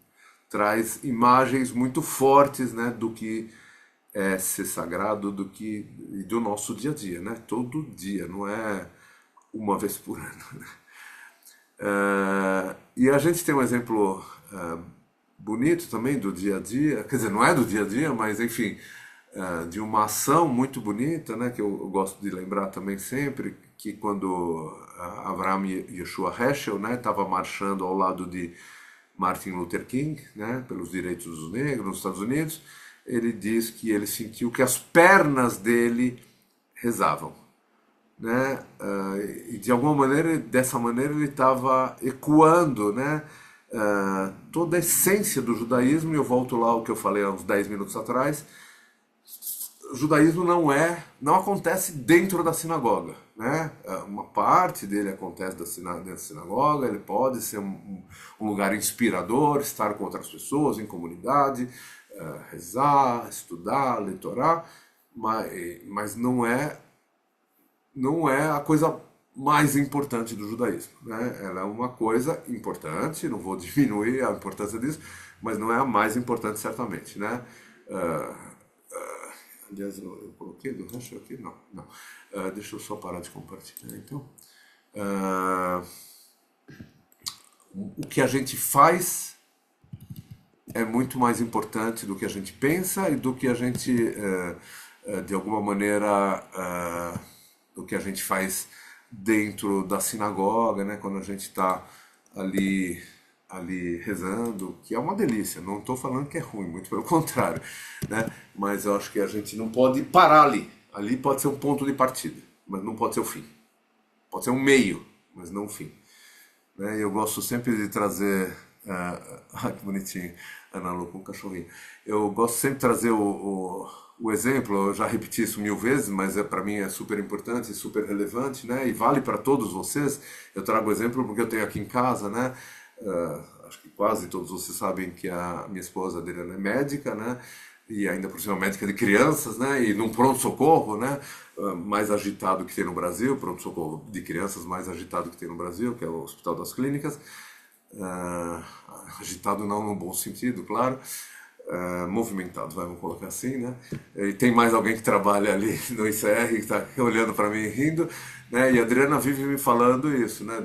traz imagens muito fortes, né, do que é ser sagrado, e do nosso dia a dia, né? Todo dia, não é uma vez por ano. Né? E a gente tem um exemplo bonito também do dia a dia, quer dizer, não é do dia a dia, mas enfim, de uma ação muito bonita, né, que eu gosto de lembrar também sempre, que quando Avraham Yeshua Heschel, né, estava marchando ao lado de Martin Luther King, né, pelos direitos dos negros nos Estados Unidos, ele diz que ele sentiu que as pernas dele rezavam, né, e de alguma maneira, dessa maneira ele estava ecoando, né, toda a essência do judaísmo, e eu volto lá ao que eu falei há uns 10 minutos atrás. O judaísmo não acontece dentro da sinagoga, né? Uma parte dele acontece dentro da sinagoga, ele pode ser um lugar inspirador, estar com outras pessoas, em comunidade, rezar, estudar, ler Torá, mas não é a coisa mais importante do judaísmo, né? Ela é uma coisa importante, não vou diminuir a importância disso, mas não é a mais importante certamente, né? Aliás, eu coloquei do Heschel aqui? Não. Deixa eu só parar de compartilhar. Então, o que a gente faz é muito mais importante do que a gente pensa e do que a gente, de alguma maneira, do que a gente faz dentro da sinagoga, né? Quando a gente está ali rezando, que é uma delícia, não estou falando que é ruim, muito pelo contrário, né? Mas eu acho que a gente não pode parar ali pode ser um ponto de partida, mas não pode ser o fim, pode ser um meio, mas não o fim, né? Eu gosto sempre de trazer, que bonitinho, Ana Lu com o cachorrinho, eu gosto sempre de trazer o exemplo, eu já repeti isso 1000 vezes, mas para mim é super importante e super relevante, né? E vale para todos vocês. Eu trago o exemplo porque eu tenho aqui em casa, né? Acho que quase todos vocês sabem que a minha esposa Adriana é médica, né? E ainda por cima médica de crianças, né? E num pronto-socorro, né? Mais agitado que tem no Brasil, pronto-socorro de crianças mais agitado que tem no Brasil, que é o Hospital das Clínicas. Agitado não no bom sentido, claro. Movimentado, vamos colocar assim, né? E tem mais alguém que trabalha ali no ICR que está olhando para mim e rindo, né? E a Adriana vive me falando isso, né?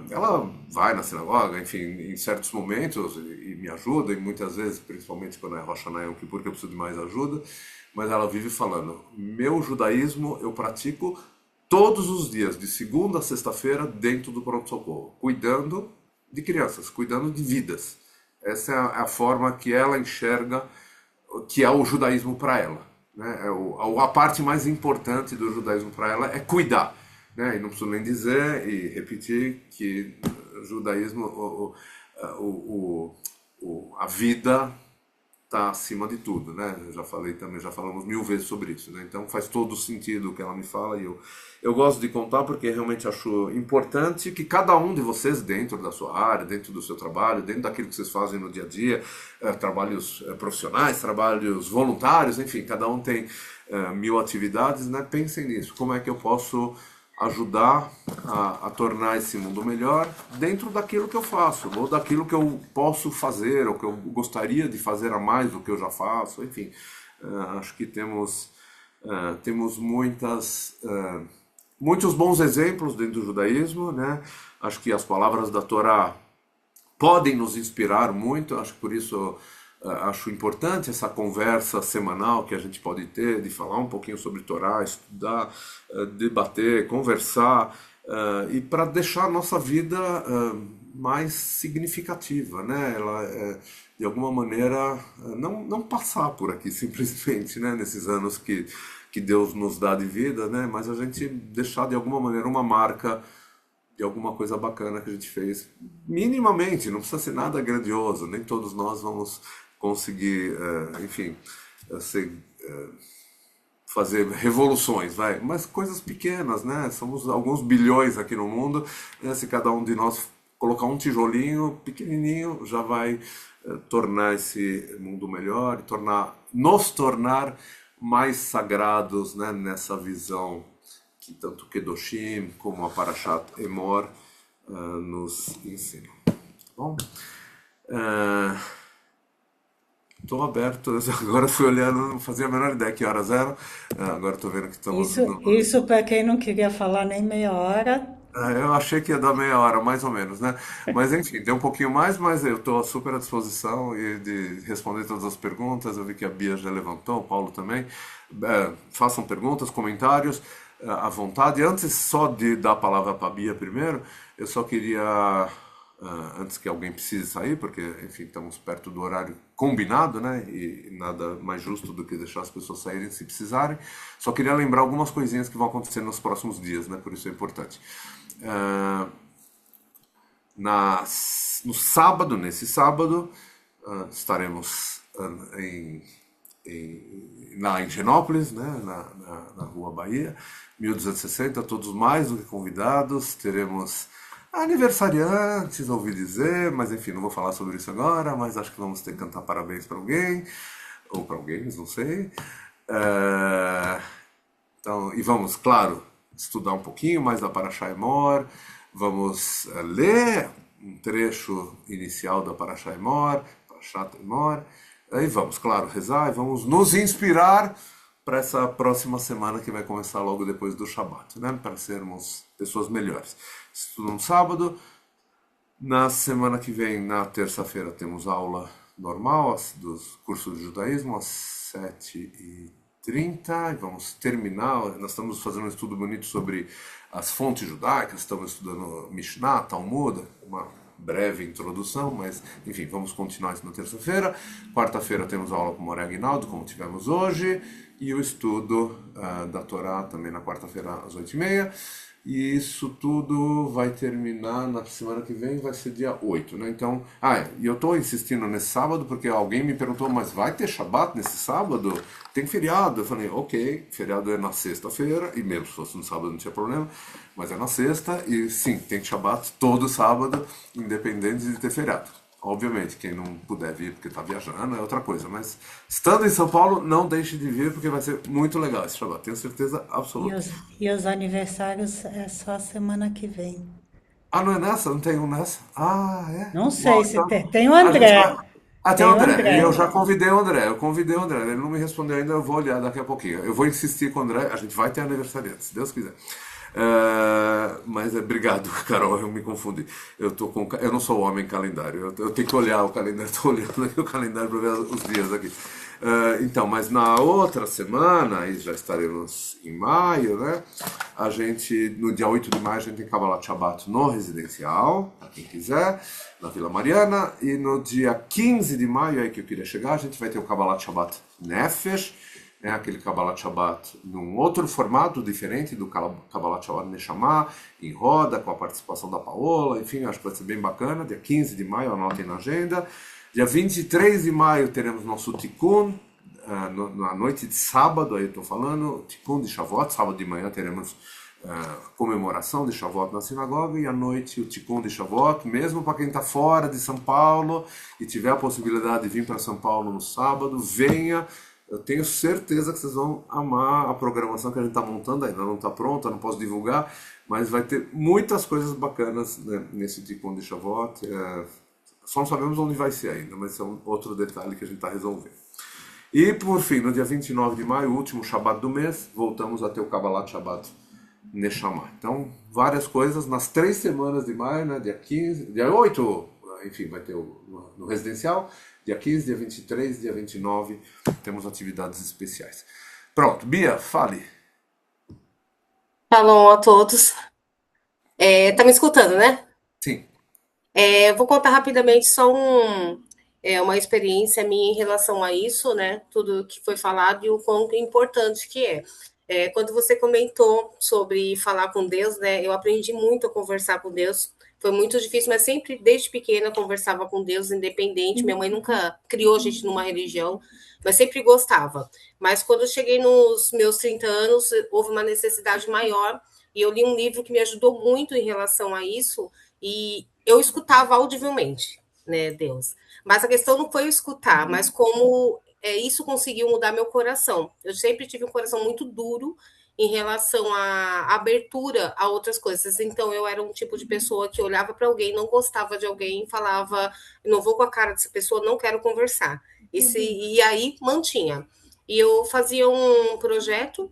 Ela vai na sinagoga, enfim, em certos momentos e me ajuda, e muitas vezes, principalmente quando é Rosh Hashanah Yom Kippur, que eu preciso de mais ajuda, mas ela vive falando: meu judaísmo eu pratico todos os dias, de segunda a sexta-feira, dentro do pronto-socorro, cuidando de crianças, cuidando de vidas. Essa é a forma que ela enxerga que é o judaísmo para ela, né? A parte mais importante do judaísmo para ela é cuidar, né? E não preciso nem dizer e repetir que o judaísmo, a vida está acima de tudo, né? Eu já falei também, já falamos 1000 vezes sobre isso, né? Então faz todo sentido o que ela me fala, e eu gosto de contar porque realmente acho importante que cada um de vocês, dentro da sua área, dentro do seu trabalho, dentro daquilo que vocês fazem no dia a dia, trabalhos profissionais, trabalhos voluntários, enfim, cada um tem 1000 atividades, né? Pensem nisso, como é que eu posso ajudar a tornar esse mundo melhor dentro daquilo que eu faço, ou daquilo que eu posso fazer, ou que eu gostaria de fazer a mais do que eu já faço, enfim. Acho que temos Temos muitos bons exemplos dentro do judaísmo, né? Acho que as palavras da Torá podem nos inspirar muito, acho que por isso acho importante essa conversa semanal que a gente pode ter, de falar um pouquinho sobre Torá, estudar, debater, conversar, e para deixar a nossa vida mais significativa, né? Ela, de alguma maneira, não passar por aqui simplesmente, né? Nesses anos que Deus nos dá de vida, né? Mas a gente deixar de alguma maneira uma marca de alguma coisa bacana que a gente fez. Minimamente, não precisa ser nada grandioso, nem todos nós vamos conseguir, enfim, ser, fazer revoluções, vai, mas coisas pequenas, né? Somos alguns bilhões aqui no mundo, né? Se cada um de nós colocar um tijolinho pequenininho, já vai tornar esse mundo melhor, nos tornar mais sagrados, né? Nessa visão que tanto Kedoshim como a Parashat Emor nos ensinam. Bom, estou aberto, agora fui olhando, não fazia a menor ideia que horas eram, agora estou vendo que estamos Isso para quem não queria falar nem meia hora. eu achei que ia dar meia hora, mais ou menos, né? Mas enfim, deu um pouquinho mais, mas eu estou super à disposição de responder todas as perguntas. Eu vi que a Bia já levantou, o Paulo também. Façam perguntas, comentários à vontade. Antes só de dar a palavra para a Bia primeiro, eu só queria, antes que alguém precise sair, porque enfim, estamos perto do horário combinado, né? E nada mais justo do que deixar as pessoas saírem se precisarem. Só queria lembrar algumas coisinhas que vão acontecer nos próximos dias, né? Por isso é importante. Ah, no sábado, nesse sábado, estaremos lá em Genópolis, né, na Rua Bahia, 1260, todos mais do que convidados. Teremos aniversariantes, ouvi dizer, mas enfim, não vou falar sobre isso agora, mas acho que vamos ter que cantar parabéns para alguém, ou para alguém, não sei. Então, e vamos, claro, estudar um pouquinho mais da Parashá Emor, vamos ler um trecho inicial da Parashá Emor, Parashat Emor, aí vamos, claro, rezar e vamos nos inspirar para essa próxima semana que vai começar logo depois do Shabat, né? Para sermos pessoas melhores. Estudo no sábado, na semana que vem, na terça-feira, temos aula normal dos cursos de judaísmo, às 7h30, e vamos terminar. Nós estamos fazendo um estudo bonito sobre as fontes judaicas, estamos estudando Mishnah, Talmud, uma breve introdução, mas enfim, vamos continuar isso na terça-feira. Quarta-feira temos aula com o Moré Aguinaldo, como tivemos hoje, e o estudo da Torá também na quarta-feira às 8h30. E isso tudo vai terminar na semana que vem, vai ser dia 8, né? Então, e eu estou insistindo nesse sábado porque alguém me perguntou, mas vai ter Shabat nesse sábado? Tem feriado? Eu falei, ok, feriado é na sexta-feira, e mesmo se fosse no sábado não tinha problema, mas é na sexta, e sim, tem Shabat todo sábado, independente de ter feriado. Obviamente, quem não puder vir porque está viajando é outra coisa, mas estando em São Paulo, não deixe de vir porque vai ser muito legal esse Shabat, tenho certeza E absoluta. os aniversários é só semana que vem. Não é nessa? Não tem um nessa? É? Não Bom, sei se então tem. Tem o a gente vai. André. Até o Tem o André. E eu André. já convidei o André. Eu convidei o André. Ele não me respondeu ainda, eu vou olhar daqui a pouquinho. Eu vou insistir com o André. A gente vai ter aniversariante, se Deus quiser. Mas obrigado, Carol, eu me confundi. Eu não sou homem calendário. Eu tenho que olhar o calendário. Estou olhando aqui o calendário para ver os dias aqui. Então, mas na outra semana, aí já estaremos em maio, né? No dia 8 de maio, a gente tem Kabbalat Shabbat no residencial, para quem quiser, na Vila Mariana. E no dia 15 de maio, aí que eu queria chegar, a gente vai ter o Kabbalat Shabbat Nefesh, né? Aquele Kabbalat Shabbat num outro formato diferente do Kabbalat Shabbat Neshama, em roda, com a participação da Paola, enfim, acho que vai ser bem bacana. Dia 15 de maio, anotem na agenda. Dia 23 de maio teremos nosso Tikkun, na noite de sábado, aí eu estou falando, Tikkun de Shavuot, sábado de manhã teremos comemoração de Shavuot na sinagoga, e à noite o Tikkun de Shavuot, mesmo para quem está fora de São Paulo e tiver a possibilidade de vir para São Paulo no sábado, venha. Eu tenho certeza que vocês vão amar a programação que a gente está montando, ainda não está pronta, não posso divulgar, mas vai ter muitas coisas bacanas, né, nesse Tikkun de Shavuot. Só não sabemos onde vai ser ainda, mas é um outro detalhe que a gente está resolvendo. E, por fim, no dia 29 de maio, último Shabat do mês, voltamos a ter o Kabbalat Shabbat Neshama. Então, várias coisas nas 3 semanas de maio, né? Dia 15, dia 8, enfim, vai ter no residencial. Dia 15, dia 23, dia 29, temos atividades especiais. Pronto, Bia, fale. Shalom a todos. Tá me escutando, né? Sim. Eu vou contar rapidamente só uma experiência minha em relação a isso, né? Tudo que foi falado e o quão importante que é. Quando você comentou sobre falar com Deus, né? Eu aprendi muito a conversar com Deus. Foi muito difícil, mas sempre, desde pequena, conversava com Deus, independente. Minha mãe nunca criou a gente numa religião, mas sempre gostava. Mas quando eu cheguei nos meus 30 anos, houve uma necessidade maior, e eu li um livro que me ajudou muito em relação a isso, e eu escutava audivelmente, né, Deus. Mas a questão não foi eu escutar, mas como isso conseguiu mudar meu coração. Eu sempre tive um coração muito duro em relação à abertura a outras coisas. Então, eu era um tipo de pessoa que olhava para alguém, não gostava de alguém, falava, não vou com a cara dessa pessoa, não quero conversar. E aí mantinha. E eu fazia um projeto,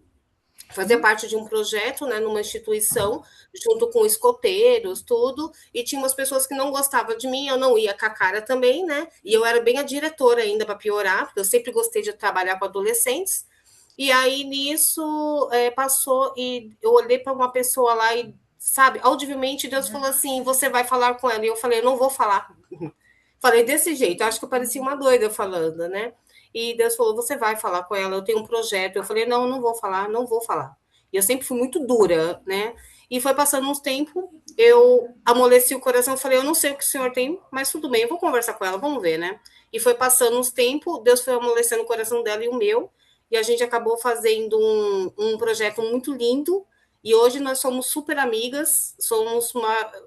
fazia parte de um projeto, né, numa instituição, junto com escoteiros, tudo, e tinha umas pessoas que não gostavam de mim, eu não ia com a cara também, né, e eu era bem a diretora ainda, para piorar, porque eu sempre gostei de trabalhar com adolescentes, e aí nisso passou, e eu olhei para uma pessoa lá e, sabe, audivelmente Deus falou assim, você vai falar com ela, e eu falei, eu não vou falar. Falei desse jeito, acho que eu parecia uma doida falando, né? E Deus falou: você vai falar com ela, eu tenho um projeto. Eu falei: não, não vou falar, não vou falar. E eu sempre fui muito dura, né? E foi passando uns tempos, eu amoleci o coração, falei: eu não sei o que o senhor tem, mas tudo bem, eu vou conversar com ela, vamos ver, né? E foi passando uns tempos, Deus foi amolecendo o coração dela e o meu, e a gente acabou fazendo um projeto muito lindo. E hoje nós somos super amigas, somos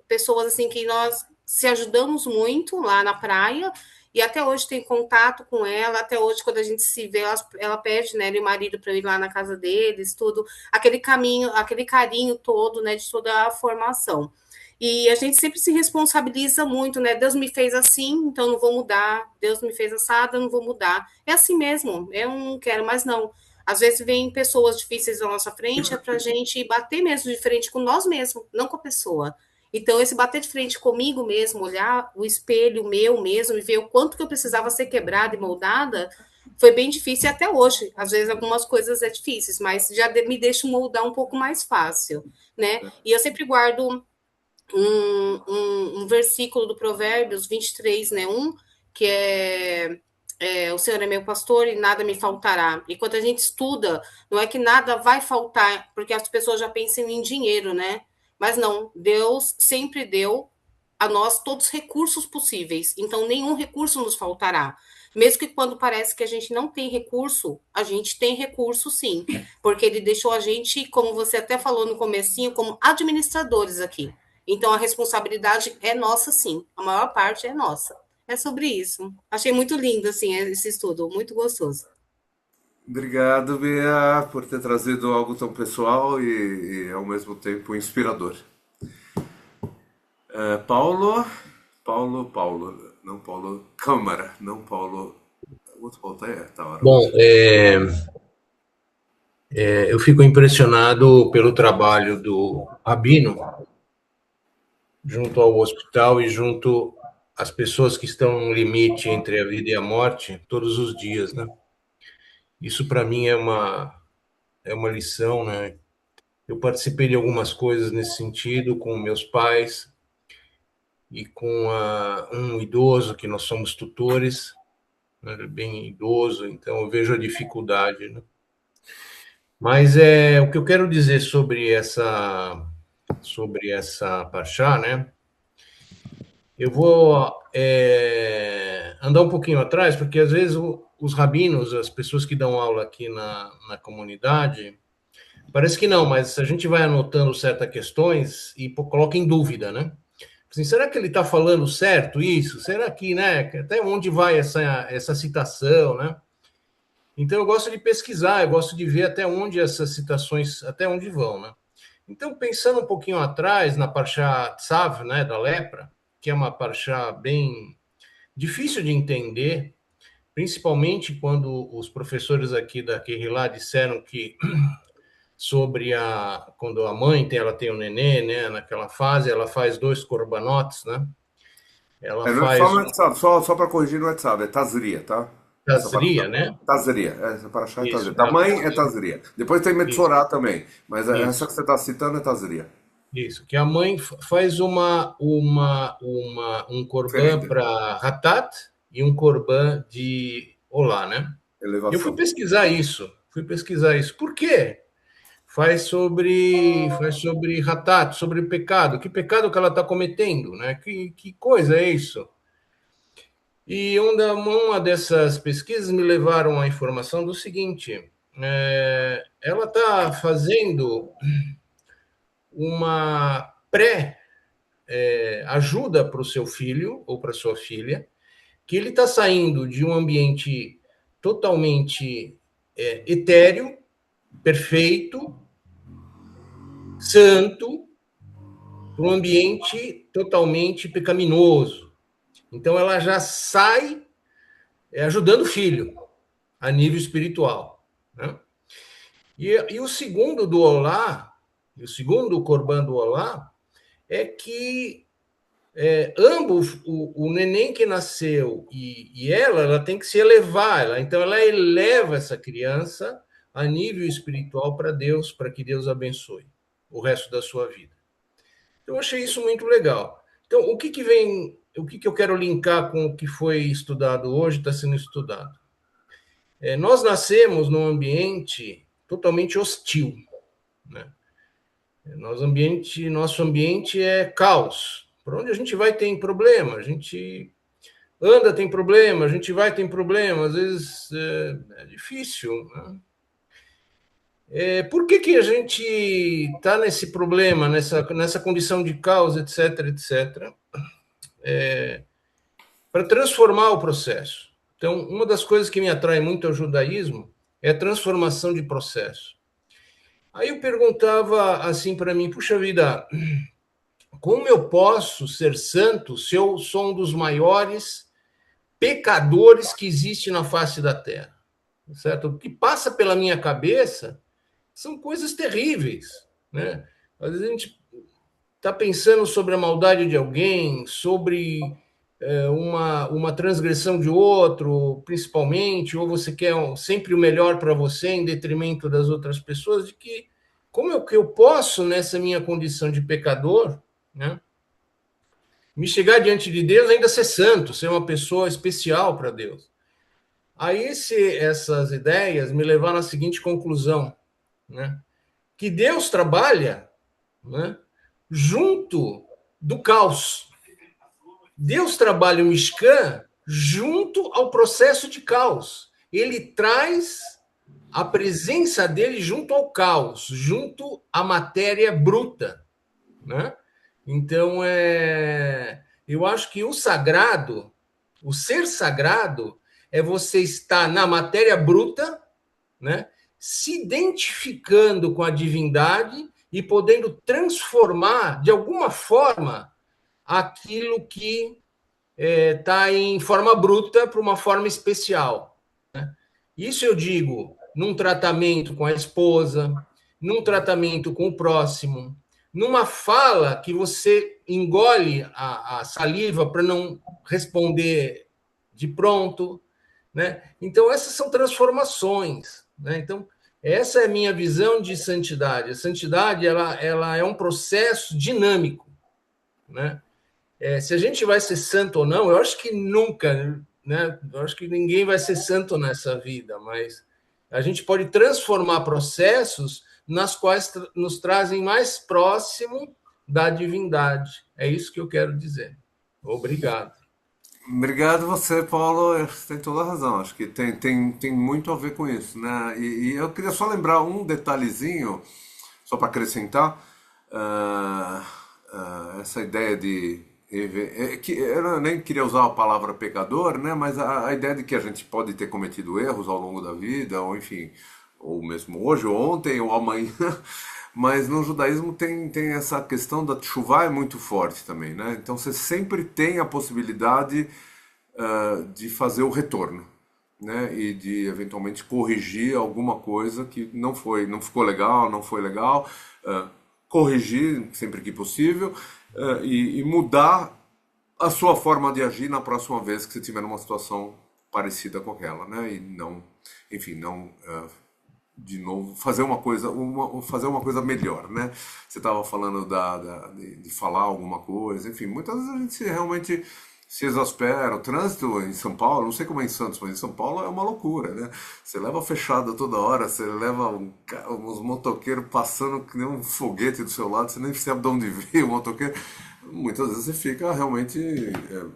pessoas assim que nós se ajudamos muito lá na praia, e até hoje tem contato com ela, até hoje, quando a gente se vê, ela pede, né, e o marido para ir lá na casa deles, tudo, aquele caminho, aquele carinho todo, né, de toda a formação. E a gente sempre se responsabiliza muito, né? Deus me fez assim, então não vou mudar. Deus me fez assada, não vou mudar. É assim mesmo, eu não quero, mas não. Às vezes vem pessoas difíceis na nossa frente, é para a gente bater mesmo de frente com nós mesmos, não com a pessoa. Então, esse bater de frente comigo mesmo, olhar o espelho meu mesmo e ver o quanto que eu precisava ser quebrada e moldada, foi bem difícil até hoje. Às vezes, algumas coisas é difíceis, mas já me deixa moldar um pouco mais fácil, né? E eu sempre guardo um versículo do Provérbios 23, né? Que o Senhor é meu pastor e nada me faltará. E quando a gente estuda, não é que nada vai faltar, porque as pessoas já pensam em dinheiro, né? Mas não, Deus sempre deu a nós todos os recursos possíveis, então nenhum recurso nos faltará. Mesmo que quando parece que a gente não tem recurso, a gente tem recurso sim, porque ele deixou a gente, como você até falou no comecinho, como administradores aqui. Então a responsabilidade é nossa sim, a maior parte é nossa. É sobre isso. Achei muito lindo assim esse estudo, muito gostoso. Obrigado, Bia, por ter trazido algo tão pessoal e ao mesmo tempo inspirador. Paulo, não Paulo Câmara, não Paulo. O outro Paulo tá hora Bom, hoje. eu fico impressionado pelo trabalho do Rabino junto ao hospital e junto às pessoas que estão no limite entre a vida e a morte todos os dias, né? Isso para mim é uma lição, né? Eu participei de algumas coisas nesse sentido com meus pais e com um idoso que nós somos tutores, né? Ele é bem idoso, então eu vejo a dificuldade, né? Mas o que eu quero dizer sobre essa Parshá, né? Eu vou andar um pouquinho atrás, porque às vezes os rabinos, as pessoas que dão aula aqui na comunidade, parece que não, mas a gente vai anotando certas questões e coloca em dúvida, né? Assim, será que ele está falando certo isso? Será que, né? Até onde vai essa citação, né? Então eu gosto de pesquisar, eu gosto de ver até onde essas citações, até onde vão, né? Então, pensando um pouquinho atrás, na Parshá Tzav, né, da lepra, que é uma Parshá bem difícil de entender, principalmente quando os professores aqui da Kehilá disseram que quando a mãe ela tem o nenê, né, naquela fase, ela faz 2 corbanotes, né? Ela Não é só faz no um Etzab, só para corrigir no Etzab, é Tazria, tá? Essa paraxá. tazria, né? Tazria, essa paraxá é Tazria. Isso, Da mãe é Tazria. Depois tem isso, Metzorá também, mas essa isso. que você está citando é Tazria. Isso, que a mãe faz um corban Oferenda, para Hatat e um corban de Olá, né? Eu elevação. fui pesquisar isso. Por quê? Faz sobre Hatat, sobre pecado. Que pecado que ela está cometendo, né? Que coisa é isso? E uma dessas pesquisas me levaram à informação do seguinte: ela está fazendo uma ajuda para o seu filho ou para sua filha, que ele está saindo de um ambiente totalmente etéreo, perfeito, santo, para um ambiente totalmente pecaminoso. Então ela já sai ajudando o filho a nível espiritual, né? E o segundo do Olá, o segundo Corban do Olá, é que ambos, o neném que nasceu e ela tem que se elevar. Então, ela eleva essa criança a nível espiritual para Deus, para que Deus abençoe o resto da sua vida. Então, eu achei isso muito legal. Então, o que eu quero linkar com o que foi estudado hoje, está sendo estudado? Nós nascemos num ambiente totalmente hostil, né? Nosso ambiente é caos. Por onde a gente vai tem problema, a gente anda tem problema, a gente vai tem problema, às vezes é difícil, né? Por que a gente está nesse problema, nessa condição de caos, etc, etc? Para transformar o processo. Então, uma das coisas que me atrai muito ao judaísmo é a transformação de processo. Aí eu perguntava assim para mim, puxa vida, como eu posso ser santo se eu sou um dos maiores pecadores que existe na face da terra? Certo? O que passa pela minha cabeça são coisas terríveis, né? Às vezes a gente está pensando sobre a maldade de alguém, sobre uma transgressão de outro, principalmente, ou você quer sempre o melhor para você em detrimento das outras pessoas, de que como é que eu posso, nessa minha condição de pecador, né, me chegar diante de Deus ainda ser santo, ser uma pessoa especial para Deus? Aí essas ideias me levaram à seguinte conclusão, né, que Deus trabalha, né, junto do caos. Deus trabalha o Mishkan junto ao processo de caos. Ele traz a presença dele junto ao caos, junto à matéria bruta, né? Então, eu acho que o sagrado, o ser sagrado, é você estar na matéria bruta, né, se identificando com a divindade e podendo transformar, de alguma forma, aquilo que está em forma bruta para uma forma especial, né? Isso eu digo num tratamento com a esposa, num tratamento com o próximo, numa fala que você engole a saliva para não responder de pronto, né? Então, essas são transformações, né? Então, essa é a minha visão de santidade. A santidade ela é um processo dinâmico, né? Se a gente vai ser santo ou não, eu acho que nunca, né? Eu acho que ninguém vai ser santo nessa vida, mas a gente pode transformar processos nas quais nos trazem mais próximo da divindade. É isso que eu quero dizer. Obrigado. Obrigado você, Paulo. Você tem toda a razão. Acho que tem muito a ver com isso, né? E eu queria só lembrar um detalhezinho, só para acrescentar, essa ideia de que eu nem queria usar a palavra pecador, né? Mas a ideia de que a gente pode ter cometido erros ao longo da vida, ou enfim, ou mesmo hoje, ou ontem, ou amanhã. Mas no judaísmo tem essa questão da teshuvá é muito forte também, né? Então você sempre tem a possibilidade de fazer o retorno. né, e de eventualmente corrigir alguma coisa que não ficou legal, não foi legal, corrigir sempre que possível, e mudar a sua forma de agir na próxima vez que você tiver numa situação parecida com aquela, né, e não, enfim, não de novo fazer fazer uma coisa melhor, né? Você estava falando de falar alguma coisa, enfim, muitas vezes a gente realmente se exaspera. O trânsito em São Paulo, não sei como é em Santos, mas em São Paulo é uma loucura, né? Você leva fechada toda hora, você leva uns motoqueiros passando que nem um foguete do seu lado, você nem sabe de onde veio o motoqueiro. Muitas vezes você fica realmente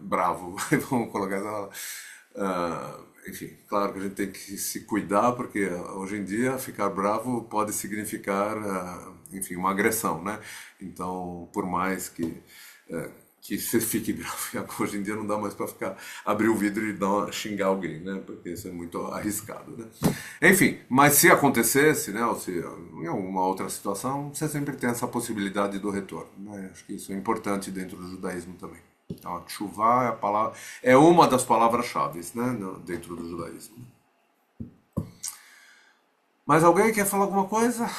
bravo, vamos colocar essa. Enfim, claro que a gente tem que se cuidar, porque hoje em dia ficar bravo pode significar, enfim, uma agressão, né? Então, por mais que você fique bravo, hoje em dia não dá mais para abrir o vidro e xingar alguém, né? Porque isso é muito arriscado, né? Enfim, mas se acontecesse, né? Ou se em alguma outra situação, você sempre tem essa possibilidade do retorno, né? Acho que isso é importante dentro do judaísmo também. Então, tchuvá é uma das palavras-chave, né, dentro do judaísmo. Mais alguém quer falar alguma coisa?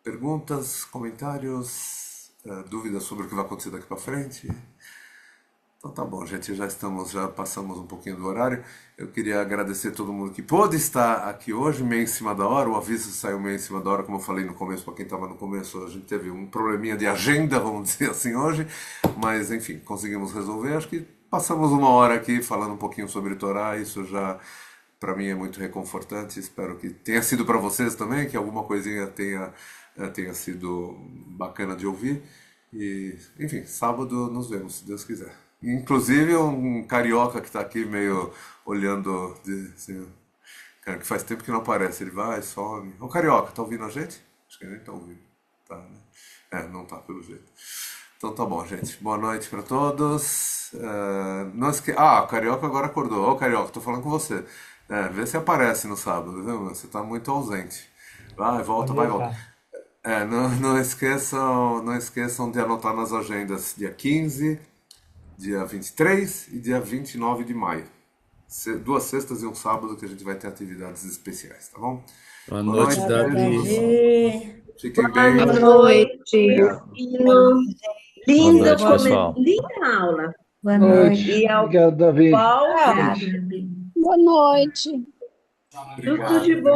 Perguntas, comentários, dúvidas sobre o que vai acontecer daqui para frente? Então tá bom, gente, já passamos um pouquinho do horário. Eu queria agradecer a todo mundo que pôde estar aqui hoje, meio em cima da hora. O aviso saiu meio em cima da hora, como eu falei no começo, para quem estava no começo, a gente teve um probleminha de agenda, vamos dizer assim, hoje. Mas, enfim, conseguimos resolver. Acho que passamos uma hora aqui falando um pouquinho sobre Torá. Isso já, para mim, é muito reconfortante. Espero que tenha sido para vocês também, que alguma coisinha tenha sido bacana de ouvir. E, enfim, sábado nos vemos, se Deus quiser. Inclusive um carioca que está aqui meio olhando, assim, cara, que faz tempo que não aparece, ele vai, some. Ô carioca, tá ouvindo a gente? Acho que ele nem tá ouvindo. Tá, né? Não tá pelo jeito. Então tá bom, gente. Boa noite para todos. Não o carioca agora acordou. Ô carioca, tô falando com você. Vê se aparece no sábado, viu? Você tá muito ausente. Vai, volta, vai, volta. Não esqueçam de anotar nas agendas dia 15, dia 23 e dia 29 de maio. 2 sextas e um sábado que a gente vai ter atividades especiais, tá bom? Boa noite, Davi. Fiquem bem. Boa noite. Boa noite, pessoal. Linda aula. Boa noite. E ao Obrigado, Davi. Paulo, Obrigada, Davi. Boa noite. tudo de bom.